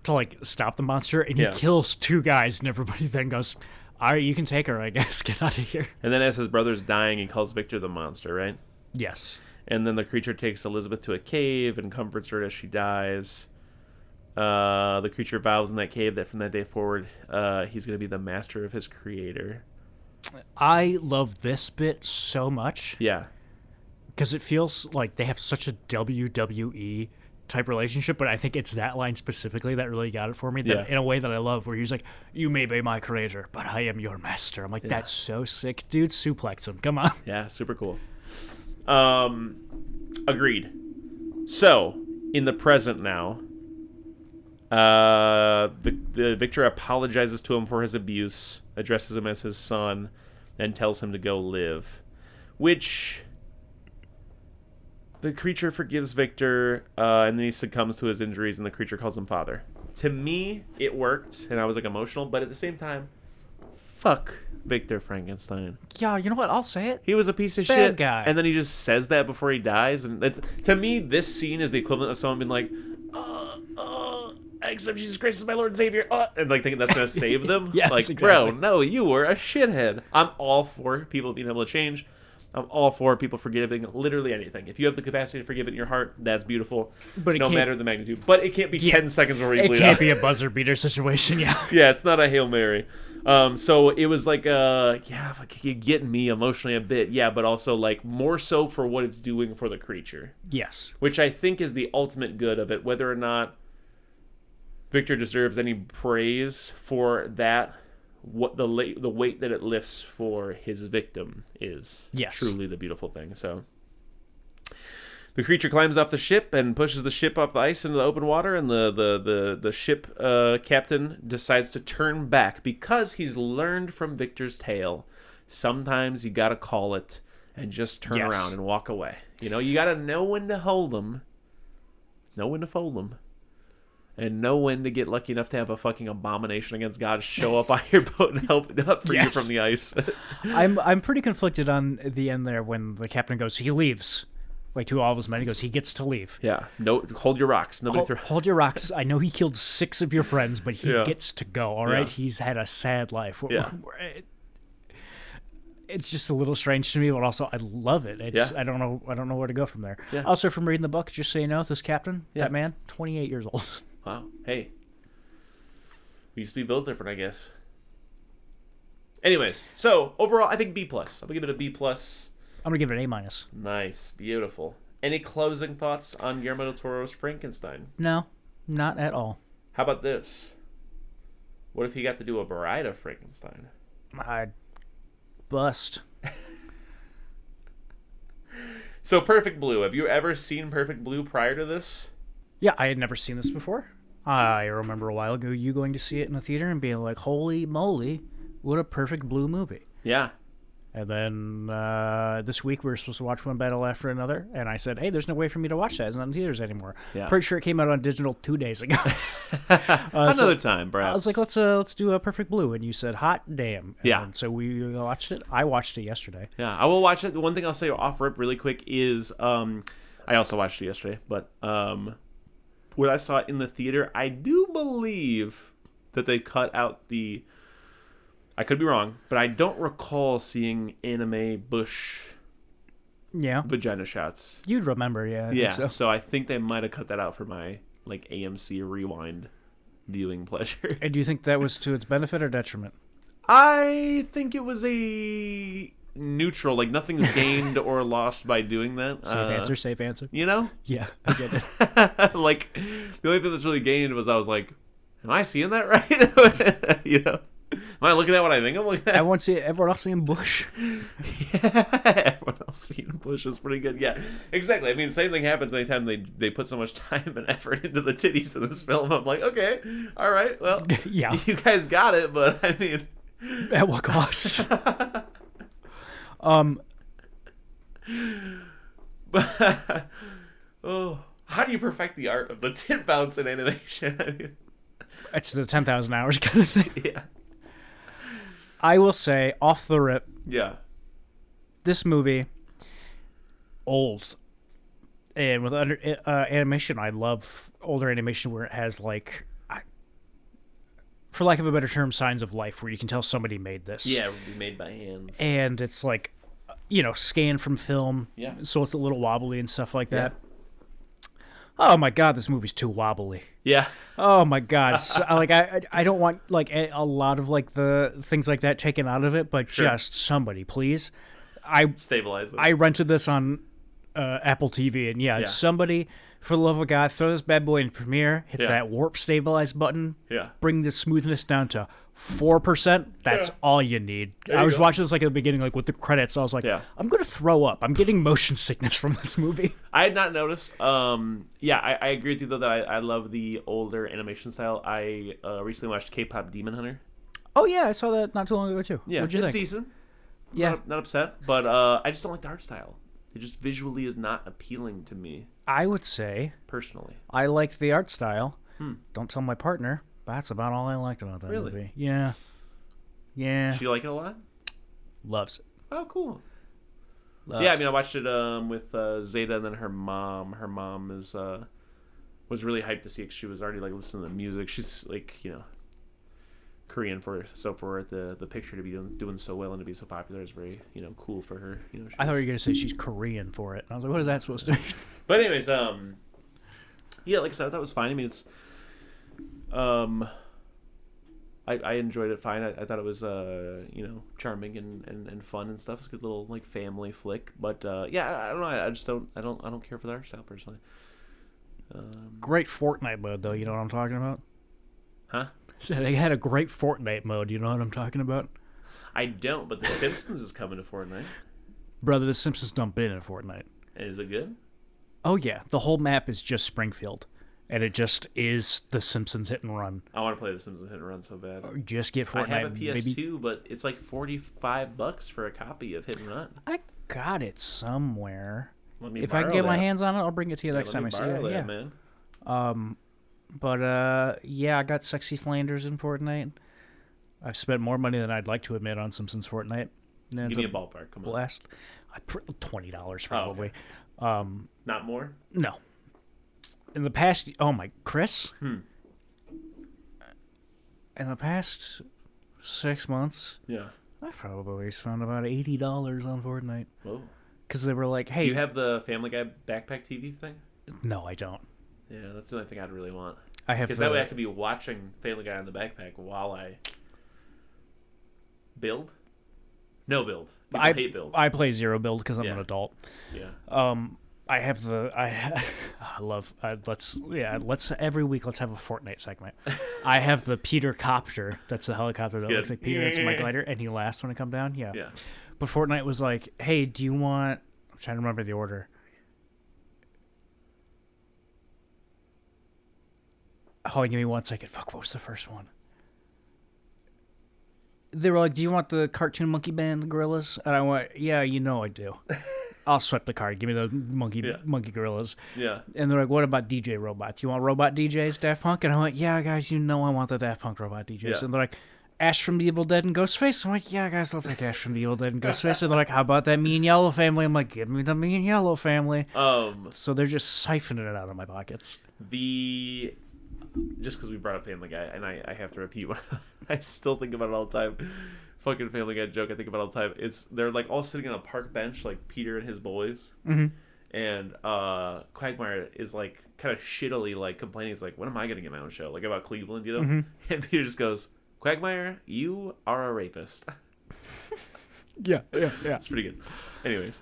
to like stop the monster and he kills two guys and everybody then goes, all right, you can take her, I guess. Get out of here. And then as his brother's dying, he calls Victor the monster, right? Yes. And then the creature takes Elizabeth to a cave and comforts her as she dies. The creature vows in that cave that from that day forward, he's going to be the master of his creator. I love this bit so much. Yeah. Because it feels like they have such a WWE type relationship, but I think it's that line specifically that really got it for me in a way that I love, where he's like, you may be my creator, but I am your master. I'm like, that's so sick, dude. Suplex him. Come on. Yeah, super cool. Agreed. So, in the present now, the Victor apologizes to him for his abuse, addresses him as his son, and tells him to go live. Which... the creature forgives Victor, and then he succumbs to his injuries, and the creature calls him father. To me, it worked, and I was like emotional, but at the same time, fuck Victor Frankenstein. Yeah, you know what? I'll say it. He was a piece of Bad shit. Guy. And then he just says that before he dies, and that's, to me, this scene is the equivalent of someone being like, I accept Jesus Christ as my Lord and Savior, and like thinking that's gonna save them. Yes, like, exactly. Bro, no, you were a shithead. I'm all for people being able to change. I'm all for people forgiving literally anything. If you have the capacity to forgive it in your heart, that's beautiful. But no matter the magnitude. But it can't be 10 seconds where you bleed out. It can't be a buzzer beater situation, yeah. Yeah, it's not a Hail Mary. So it was like, you're getting me emotionally a bit, yeah, but also like more so for what it's doing for the creature. Yes. Which I think is the ultimate good of it, whether or not Victor deserves any praise for that. What the weight that it lifts for his victim is truly the beautiful thing. So the creature climbs off the ship and pushes the ship off the ice into the open water, and the ship captain decides to turn back because he's learned from Victor's tale. Sometimes you gotta call it and just turn around and walk away. You know, you gotta know when to hold them, know when to fold them, and know when to get lucky enough to have a fucking abomination against God show up on your boat and help free you from the ice. I'm pretty conflicted on the end there when the captain goes, he leaves. Like to all of his men, he goes, he gets to leave. Yeah. No, hold your rocks. Hold your rocks. I know he killed 6 of your friends, but he gets to go. All right. He's had a sad life. Yeah. It's just a little strange to me, but also I love it. I don't know where to go from there. Yeah. Also, from reading the book, just so you know, this captain, that man, 28 years old. Wow. Hey. We used to be built different, I guess. Anyways, so overall, I think B+. I'm gonna give it a B+. I'm gonna give it an A-. Nice, beautiful. Any closing thoughts on Guillermo del Toro's Frankenstein? No, not at all. How about this? What if he got to do a bride of Frankenstein? I'd bust. So Perfect Blue. Have you ever seen Perfect Blue prior to this? Yeah, I had never seen this before. I remember a while ago you going to see it in the theater and being like, holy moly, what a Perfect Blue movie. Yeah. And then this week we were supposed to watch one battle after another, and I said, hey, there's no way for me to watch that. It's not in theaters anymore. Yeah. Pretty sure it came out on digital 2 days ago. Another time, perhaps. I was like, let's do a Perfect Blue, and you said, hot damn. And so we watched it. I watched it yesterday. Yeah, I will watch it. The one thing I'll say off rip really quick is I also watched it yesterday, but when I saw it in the theater, I do believe that they cut out the... I could be wrong, but I don't recall seeing anime bush vagina shots. You'd remember, I think so I think they might have cut that out for my like AMC Rewind viewing pleasure. And do you think that was to its benefit or detriment? I think it was a neutral, like nothing's gained or lost by doing that. Safe answer. You know? Yeah, I get it. Like, the only thing that's really gained was I was like, am I seeing that right? You know? Am I looking at what I think I'm looking at? Everyone else seeing Bush. Yeah, everyone else seeing Bush is pretty good. Yeah, exactly. I mean, same thing happens anytime they put so much time and effort into the titties in this film. I'm like, okay, all right, well, you guys got it, but I mean, at what cost? How do you perfect the art of the tit bounce in animation? I mean, it's the 10,000 hours kind of thing. Yeah. I will say, off the rip, this movie, old. And with animation, I love older animation where it has, like, for lack of a better term, signs of life, where you can tell somebody made this. Yeah, it would be made by hands. And it's, like, scanned from film, so it's a little wobbly and stuff like that. Oh my god, this movie's too wobbly. Yeah. Oh my god. So, like I don't want like a lot of like the things like that taken out of it, but just somebody, please. I stabilize this. I rented this on Apple TV, and somebody, for the love of God, throw this bad boy in Premiere, hit that warp stabilize button, bring the smoothness down to 4%. That's all you need. I was watching this like at the beginning, like with the credits. So I was like, I'm gonna throw up. I'm getting motion sickness from this movie. I had not noticed. I agree with you though that I love the older animation style. I recently watched K-pop Demon Hunter. Oh yeah, I saw that not too long ago too. Yeah, what'd you think? It's decent. Yeah, not upset, but I just don't like the art style. It just visually is not appealing to me. I would say personally, I liked the art style. Don't tell my partner. That's about all I liked about that movie. Yeah. She like it a lot? Loves it. Oh, cool. Loves I mean, I watched it with Zeta and then her mom. Her mom was really hyped to see it 'cause she was already like listening to the music. She's like, Korean for the picture to be doing so well and to be so popular is very cool for her. I thought you were gonna say she's Korean for it. And I was like, what is that supposed to mean? But anyways, like I said, that was fine. I mean, it's I enjoyed it fine. I thought it was charming and fun and stuff. It's a good little like family flick. But yeah, I don't know. I just don't care for the art style personally. Great Fortnite mode though. You know what I'm talking about? Huh? I said they had a great Fortnite mode. You know what I'm talking about? I don't. But The Simpsons is coming to Fortnite. Brother, The Simpsons don't been in Fortnite. Is it good? Oh yeah, the whole map is just Springfield. And it just is The Simpsons hit and run. I want to play The Simpsons hit and run so bad. Just get Fortnite. I have a PS2, but it's like $45 for a copy of Hit and Run. I got it somewhere. If I can get my hands on it, I'll bring it to you next time I see it. Yeah, man. Yeah, I got Sexy Flanders in Fortnite. I've spent more money than I'd like to admit on Simpsons Fortnite. Give me a ballpark. Come on. Blast. $20 probably. Oh, okay. Not more? No. In the past, Chris? In the past 6 months, yeah, I probably spent about $80 on Fortnite. Whoa. Because they were like, hey... Do you have the Family Guy backpack TV thing? No, I don't. Yeah, that's the only thing I'd really want. I have Because that way I could be watching Family Guy on the backpack while I build. No build. I hate build. I play zero build because I'm an adult. Yeah. I have the let's every week let's have a Fortnite segment. I have the Peter copter. That's the helicopter that looks like Peter. That's my glider, and he laughs when I come down. Yeah. Yeah. But Fortnite was like, hey, do you want? I'm trying to remember the order. Hold on, give me 1 second. Fuck, what was the first one? They were like, do you want the cartoon monkey band, the gorillas? And I went, yeah, you know I do. I'll swipe the card. Give me the monkey gorillas. Yeah. And they're like, what about DJ Robot? Do you want Robot DJs, Daft Punk? And I went, yeah, guys, you know I want the Daft Punk Robot DJs. Yeah. And they're like, Ash from the Evil Dead and Ghostface? I'm like, yeah, guys, I'll take Ash from the Evil Dead and Ghostface. And they're like, how about that Me and Yellow family? I'm like, give me the Me and Yellow family. So they're just siphoning it out of my pockets. Just because we brought up Family Guy, and I have to repeat what I still think about it all the time. Fucking Family Guy joke I think about all the time. They're like all sitting on a park bench, like Peter and his boys, and Quagmire is like kind of shittily like complaining. He's like, "When am I gonna get my own show?" Like about Cleveland, you know? And Peter just goes, "Quagmire, you are a rapist." Yeah. It's pretty good. Anyways.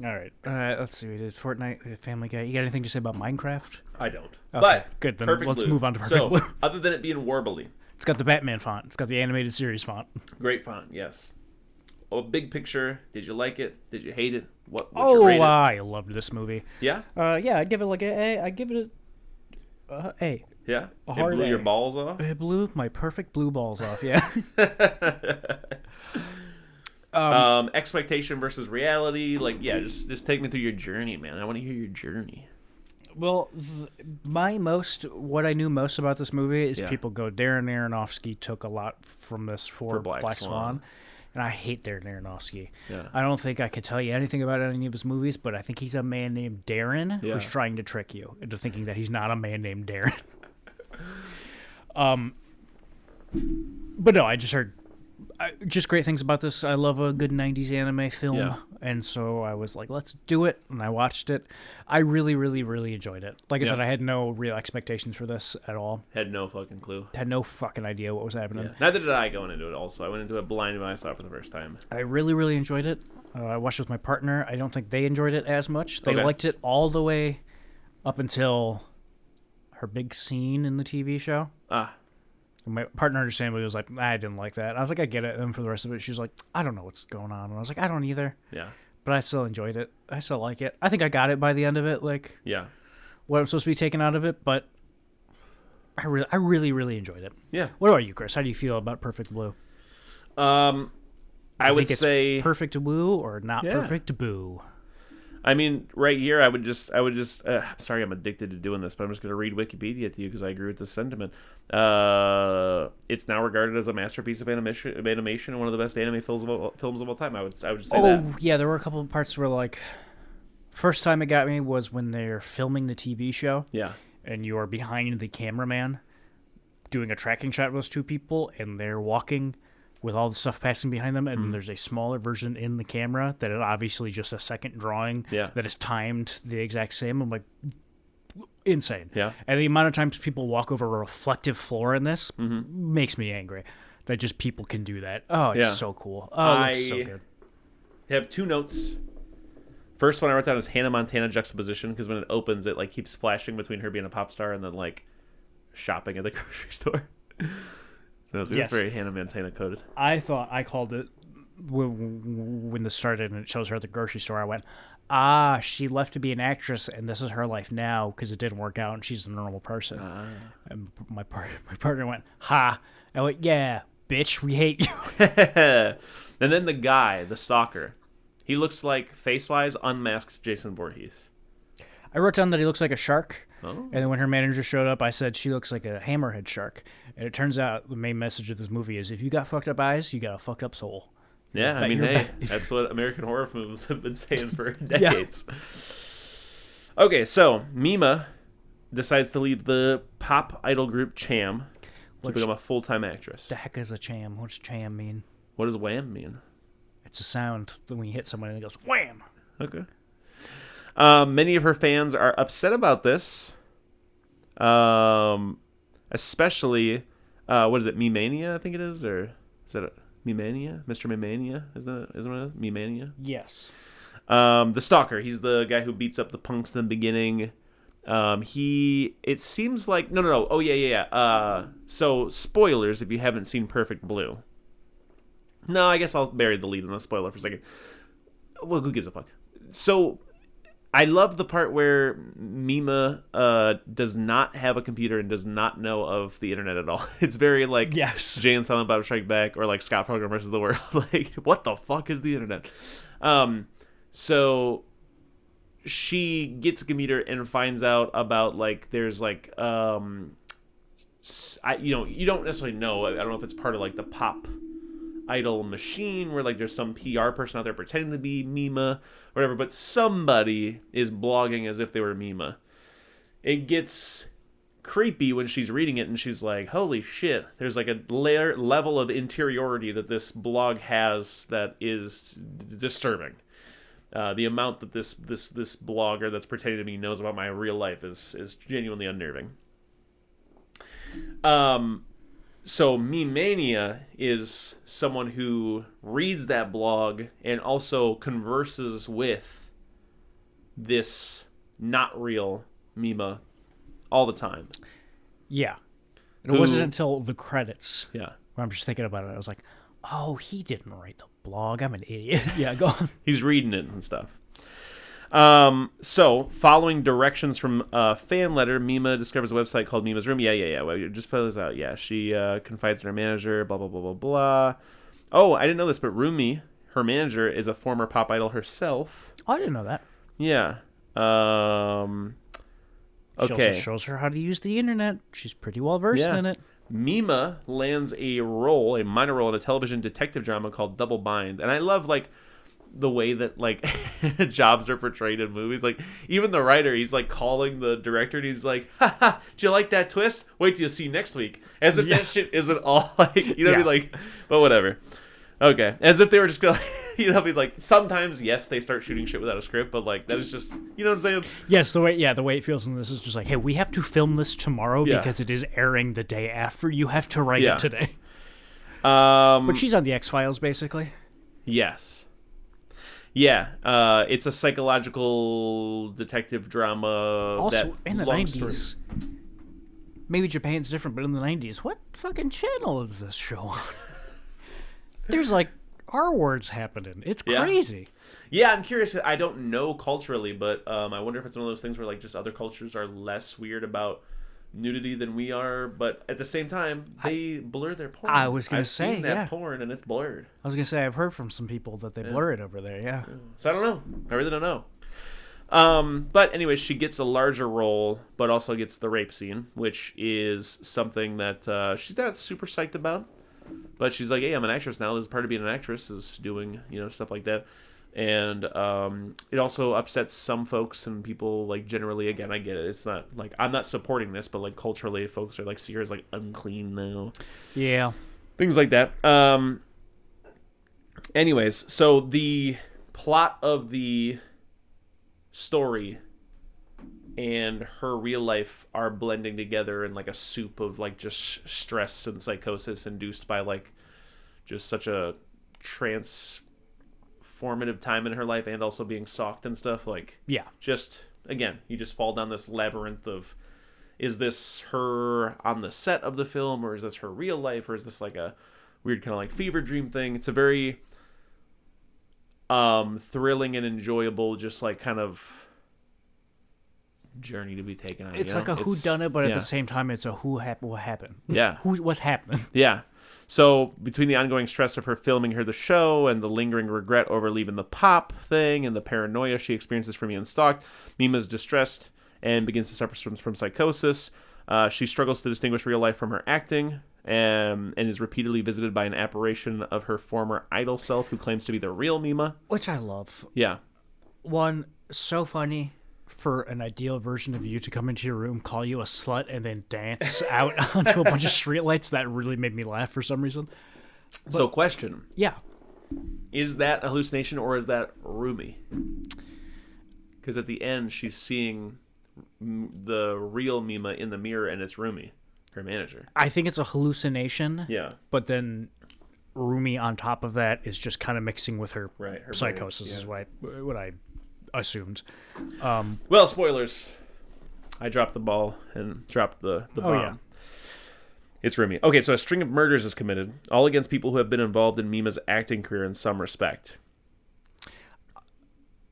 All right. Let's see. We did Fortnite, we did Family Guy. You got anything to say about Minecraft? I don't. Okay, but good. Then Perfect let's Blue. move on to Perfect Blue. Other than it being warbly, it's got the Batman font. It's got the animated series font. Great font, yes. Oh, big picture. Did you like it? Did you hate it? What you rate it? I loved this movie. Yeah? Yeah, I'd give it like an A. I'd give it a A. Yeah? A hard it blew A. your balls off? It blew my perfect blue balls off, yeah. Expectation versus reality. Like, yeah, just take me through your journey, man. I want to hear your journey. Well, what I knew most about this movie is people go, Darren Aronofsky took a lot from this for Black Swan. And I hate Darren Aronofsky. Yeah. I don't think I could tell you anything about any of his movies, but I think he's a man named Darren who's trying to trick you into thinking that he's not a man named Darren. But no, I just heard just great things about this. I love a good 90s anime film, and so I was like, let's do it, and I watched it. I really, really, really enjoyed it. Like I said, I had no real expectations for this at all. Had no fucking clue. Had no fucking idea what was happening. Yeah. Neither did I going into it also. I went into it blind when I saw it for the first time. I really, really enjoyed it. I watched it with my partner. I don't think they enjoyed it as much. They liked it all the way up until her big scene in the TV show. My partner understandably was like, I didn't like that. I was like, I get it. And for the rest of it, she was like, I don't know what's going on. And I was like, I don't either. Yeah. But I still enjoyed it. I still like it. I think I got it by the end of it, like what I'm supposed to be taken out of it. But I really, really enjoyed it. Yeah. What about you, Chris? How do you feel about Perfect Blue? I would say perfect woo or not perfect boo. I mean, right here, I would just. Sorry, I'm addicted to doing this, but I'm just going to read Wikipedia to you because I agree with this sentiment. It's now regarded as a masterpiece of animation and one of the best anime films of all time. I would say that. Oh yeah, there were a couple of parts where like, first time it got me was when they're filming the TV show. Yeah. And you're behind the cameraman, doing a tracking shot of those two people, and they're walking with all the stuff passing behind them, and there's a smaller version in the camera that is obviously just a second drawing that is timed the exact same. I'm like, insane. Yeah. And the amount of times people walk over a reflective floor in this makes me angry. That just people can do that. Oh, it's so cool. Oh, it looks so good. I have 2 notes. First one I wrote down is Hannah Montana juxtaposition, because when it opens, it like keeps flashing between her being a pop star and then like shopping at the grocery store. No, it's very Hannah Montana coded. I thought I called it when this started and it shows her at the grocery store. I went, she left to be an actress and this is her life now because it didn't work out and she's a normal person. And my partner went, ha. I went, yeah, bitch, we hate you. And then the guy, the stalker, he looks like face-wise unmasked Jason Voorhees. I wrote down that he looks like a shark. Oh. And then when her manager showed up, I said she looks like a hammerhead shark. And it turns out the main message of this movie is if you got fucked up eyes, you got a fucked up soul. Yeah, I mean, hey, that's what American horror films have been saying for decades. Yeah. Okay, so Mima decides to leave the pop idol group Cham to become a full-time actress. The heck is a Cham? What's Cham mean? What does wham mean? It's a sound when you hit someone and it goes wham. Okay. Many of her fans are upset about this. Especially, what is it, Me-Mania, I think it is? Or is that Me-Mania? Mr. Me-Mania? Isn't it Me-Mania? Yes. The stalker, he's the guy who beats up the punks in the beginning. It seems like, no. Oh, yeah. So, spoilers if you haven't seen Perfect Blue. No, I guess I'll bury the lead in the spoiler for a second. Well, who gives a fuck? So, I love the part where Mima does not have a computer and does not know of the internet at all. It's very like Jay and Silent Bob Strike Back or like Scott Pilgrim vs. the World. Like, what the fuck is the internet? So she gets a computer and finds out about like there's like you don't necessarily know. I don't know if it's part of like the pop idol machine where like there's some PR person out there pretending to be Mima or whatever, but somebody is blogging as if they were Mima. It gets creepy when she's reading it and she's like, holy shit, there's like a level of interiority that this blog has that is disturbing. The amount that this blogger that's pretending to be knows about my real life is genuinely unnerving. So Me-Mania is someone who reads that blog and also converses with this not real Mima all the time. Yeah. And it wasn't until the credits where I'm just thinking about it. I was like, oh, he didn't write the blog. I'm an idiot. Yeah, go on. He's reading it and stuff. So, following directions from a fan letter, Mima discovers a website called Mima's Room. Yeah. Well, just fill this out. Yeah, she confides in her manager, blah, blah, blah, blah, blah. Oh, I didn't know this, but Rumi, her manager, is a former pop idol herself. Oh, I didn't know that. Yeah. Okay. She also shows her how to use the internet. She's pretty well versed in it. Mima lands a minor role in a television detective drama called Double Bind. And I love, like, the way that like jobs are portrayed in movies. Like even the writer, he's like calling the director and he's like, haha, do you like that twist? Wait till you see next week. As if that shit isn't all like, you know what I mean? Like, but whatever. Okay. As if they were just gonna, you know, be like, sometimes yes, they start shooting shit without a script, but like that is just, you know what I'm saying? Yes, the way it feels in this is just like, hey, we have to film this tomorrow because it is airing the day after. You have to write it today. But she's on the X-Files basically. Yes. Yeah, it's a psychological detective drama. Also, in the 90s, maybe Japan's different, but in the 90s, what fucking channel is this show on? There's like R words happening. It's crazy. Yeah, I'm curious. I don't know culturally, but I wonder if it's one of those things where like just other cultures are less weird about nudity than we are, but at the same time they blur their porn. I was gonna say, I've seen that porn and it's blurred. I was gonna say I've heard from some people that they blur it over there. Yeah. So I don't know. I really don't know. But anyway, she gets a larger role, but also gets the rape scene, which is something that she's not super psyched about. But she's like, hey, I'm an actress now. This is part of being an actress is doing, you know, stuff like that. And it also upsets some folks and people, like, generally, again, I get it. It's not, like, I'm not supporting this, but, like, culturally, folks are, like, see her as, like, unclean now. Yeah. Things like that. Anyways, so the plot of the story and her real life are blending together in like a soup of like just stress and psychosis induced by like just such a transformative time in her life, and also being stalked and stuff. Like, Yeah. just again, you just fall down this labyrinth of, is this her on the set of the film, or is this her real life, or is this like a weird kind of like fever dream thing? It's a very thrilling and enjoyable, just like kind of journey to be taken on. It's like a whodunit, but at the same time, it's a what happened. Yeah. What's happening? Yeah. So between the ongoing stress of her filming the show and the lingering regret over leaving the pop thing and the paranoia she experiences from being stalked, Mima's distressed and begins to suffer from psychosis. She struggles to distinguish real life from her acting, and is repeatedly visited by an apparition of her former idol self who claims to be the real Mima. Which I love. Yeah. One, so funny for an ideal version of you to come into your room, call you a slut, and then dance out onto a bunch of streetlights. That really made me laugh for some reason. So question. Yeah. Is that a hallucination or is that Rumi? Because at the end, she's seeing the real Mima in the mirror, and it's Rumi, her manager. I think it's a hallucination. Yeah. But then Rumi on top of that is just kind of mixing with her, her psychosis, brain, is what I assumed. Well, spoilers. I dropped the ball and dropped the bomb. Yeah. It's Rumi. Okay, so a string of murders is committed, all against people who have been involved in Mima's acting career in some respect.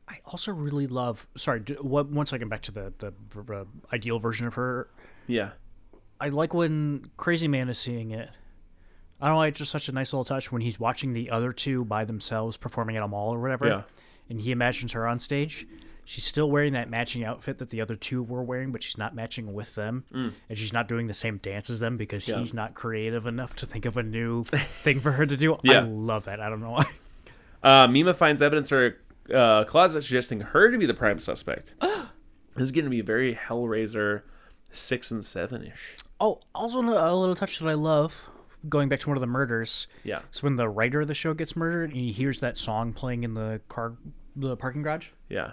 I also really love... Sorry, one second back to the ideal version of her. Yeah. I like when Crazy Man is seeing it. I don't know, it's just such a nice little touch when he's watching the other two by themselves performing at a mall or whatever. Yeah. And he imagines her on stage. She's still wearing that matching outfit that the other two were wearing, but she's not matching with them. And she's not doing the same dance as them because he's not creative enough to think of a new thing for her to do. Yeah. I love that. I don't know why. Mima finds evidence in her closet suggesting her to be the prime suspect. This is going to be very Hellraiser 6 and 7-ish. Oh, also a little touch that I love, going back to one of the murders. Yeah. So when the writer of the show gets murdered and he hears that song playing in the parking garage. Yeah.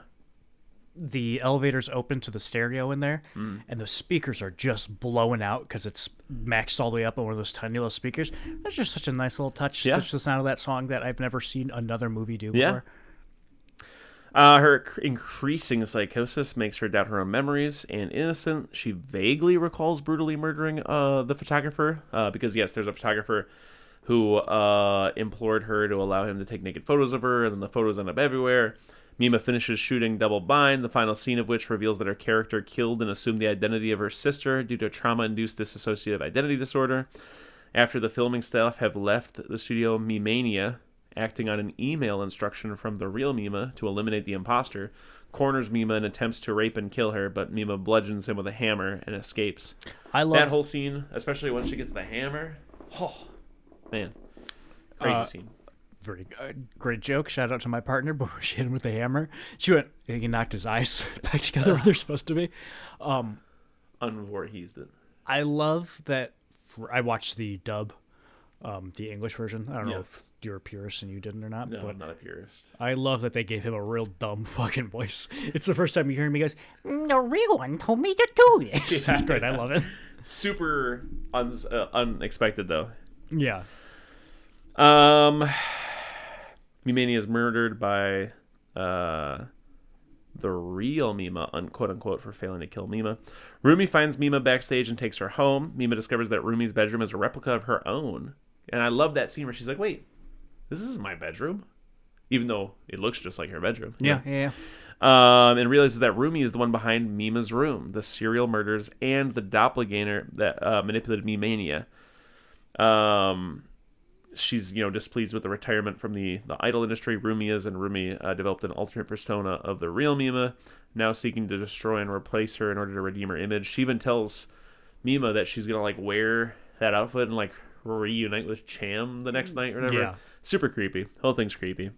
The elevator's open to the stereo in there, and the speakers are just blowing out because it's maxed all the way up on one of those tiny little speakers. That's just such a nice little touch. Yeah. That's the sound of that song that I've never seen another movie do before. Her increasing psychosis makes her doubt her own memories, and innocent, she vaguely recalls brutally murdering the photographer, because, yes, there's a photographer who implored her to allow him to take naked photos of her, and then the photos end up everywhere. Mima finishes shooting Double Bind, the final scene of which reveals that her character killed and assumed the identity of her sister due to trauma-induced dissociative identity disorder. After the filming staff have left the studio, Mimania, acting on an email instruction from the real Mima to eliminate the imposter, corners Mima and attempts to rape and kill her, but Mima bludgeons him with a hammer and escapes. I love that whole scene, especially when she gets the hammer. Oh, man. Crazy scene. Very great joke. Shout out to my partner, but she hit him with the hammer. She went, he knocked his eyes back together where they're supposed to be. Unvorheased it. I love that. I watched the dub, the English version. I don't know if you're a purist and you didn't or not. No, but I'm not a purist. I love that they gave him a real dumb fucking voice. It's the first time you hear him. He goes, "The real one told me to do this." It's great. I love it. Super unexpected though. Yeah. Mimania is murdered by the real Mima, quote unquote, for failing to kill Mima. Rumi finds Mima backstage and takes her home. Mima discovers that Rumi's bedroom is a replica of her own. And I love that scene where she's like, wait, this is my bedroom? Even though it looks just like her bedroom. Yeah. And realizes that Rumi is the one behind Mima's room, the serial murders, and the doppelganger that manipulated Mimania. She's, displeased with the retirement from the idol industry. Rumi is, and Rumi developed an alternate persona of the real Mima, now seeking to destroy and replace her in order to redeem her image. She even tells Mima that she's gonna wear that outfit and reunite with Cham the next night or whatever. Yeah. Super creepy. Whole thing's creepy.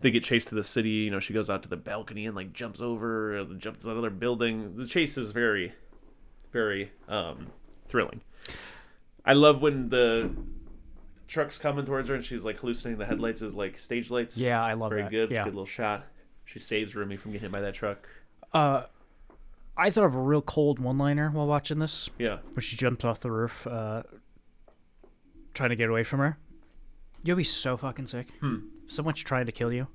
They get chased to the city. She goes out to the balcony and jumps over, jumps out of their building. The chase is very, very thrilling. I love when the truck's coming towards her and she's hallucinating the headlights as stage lights. Yeah, I love very that. Good. It's Yeah. a good little shot. She saves Rumi from getting hit by that truck. I thought of a real cold one-liner while watching this. Yeah. When she jumped off the roof, trying to get away from her. You'll be so fucking sick. If someone's trying to kill you,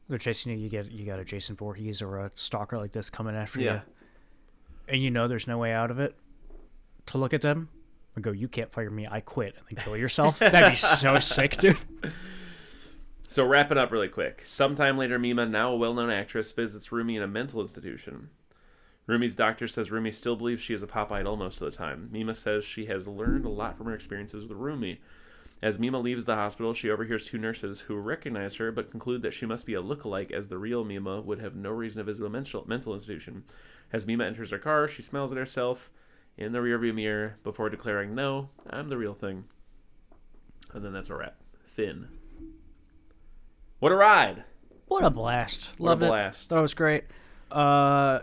they're chasing you. You got a Jason Voorhees or a stalker like this coming after you, and you know there's no way out of it. To look at them and go, "You can't fire me. I quit," and then kill yourself. That'd be so sick, dude. So wrap it up really quick. Sometime later, Mima, now a well-known actress, visits Rumi in a mental institution. Rumi's doctor says Rumi still believes she is a pop idol most of the time. Mima says she has learned a lot from her experiences with Rumi. As Mima leaves the hospital, she overhears two nurses who recognize her but conclude that she must be a lookalike, as the real Mima would have no reason to visit a mental institution. As Mima enters her car, she smiles at herself in the rearview mirror before declaring, "No, I'm the real thing." And then that's a wrap. Finn. What a ride! What a blast! Loved What a blast! Thought it was great. I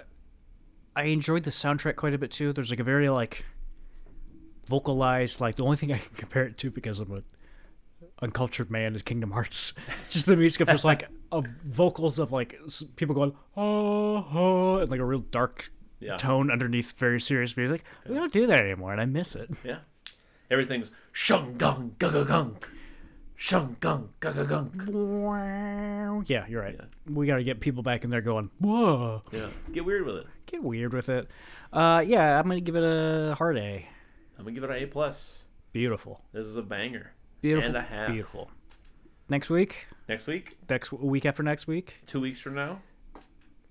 enjoyed the soundtrack quite a bit too. There's like a very like vocalized, like the only thing I can compare it to because I'm a uncultured man is Kingdom Hearts. Just the music of just like of vocals of like people going oh, and like a real dark tone underneath very serious music. We don't do that anymore, and I miss it. Yeah, everything's shung gung gunk, shung gung gunk. Yeah, you're right. Yeah. We got to get people back in there going whoa. Yeah, get weird with it. Get weird with it. Yeah, I'm gonna give it a hard A. I'm gonna give it an A+. Beautiful. This is a banger. Beautiful. And a half. Beautiful. Next week? Next week? Next week after next week? 2 weeks from now?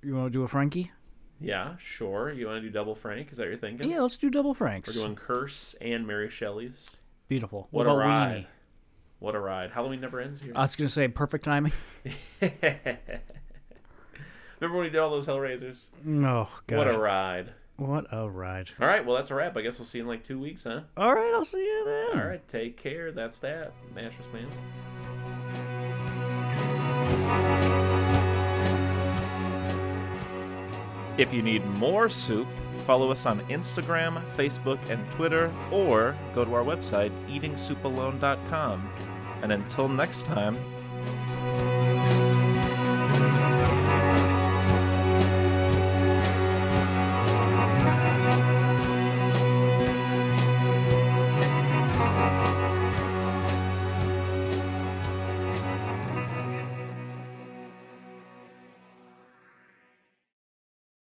You want to do a Frankie? Yeah, sure. You want to do double Frank? Is that what you're thinking? Yeah, let's do double Franks. We're doing Curse and Mary Shelley's. Beautiful. What a ride. Weenie? What a ride. Halloween never ends here. I was going to say perfect timing. Remember when we did all those Hellraisers? Oh, God. What a ride. What a ride. All right, well, that's a wrap. I guess we'll see you in like 2 weeks, huh? All right, I'll see you then. All right, take care. That's that. Mattress Man. If you need more soup, follow us on Instagram, Facebook, and Twitter, or go to our website, eatingsoupalone.com. And until next time,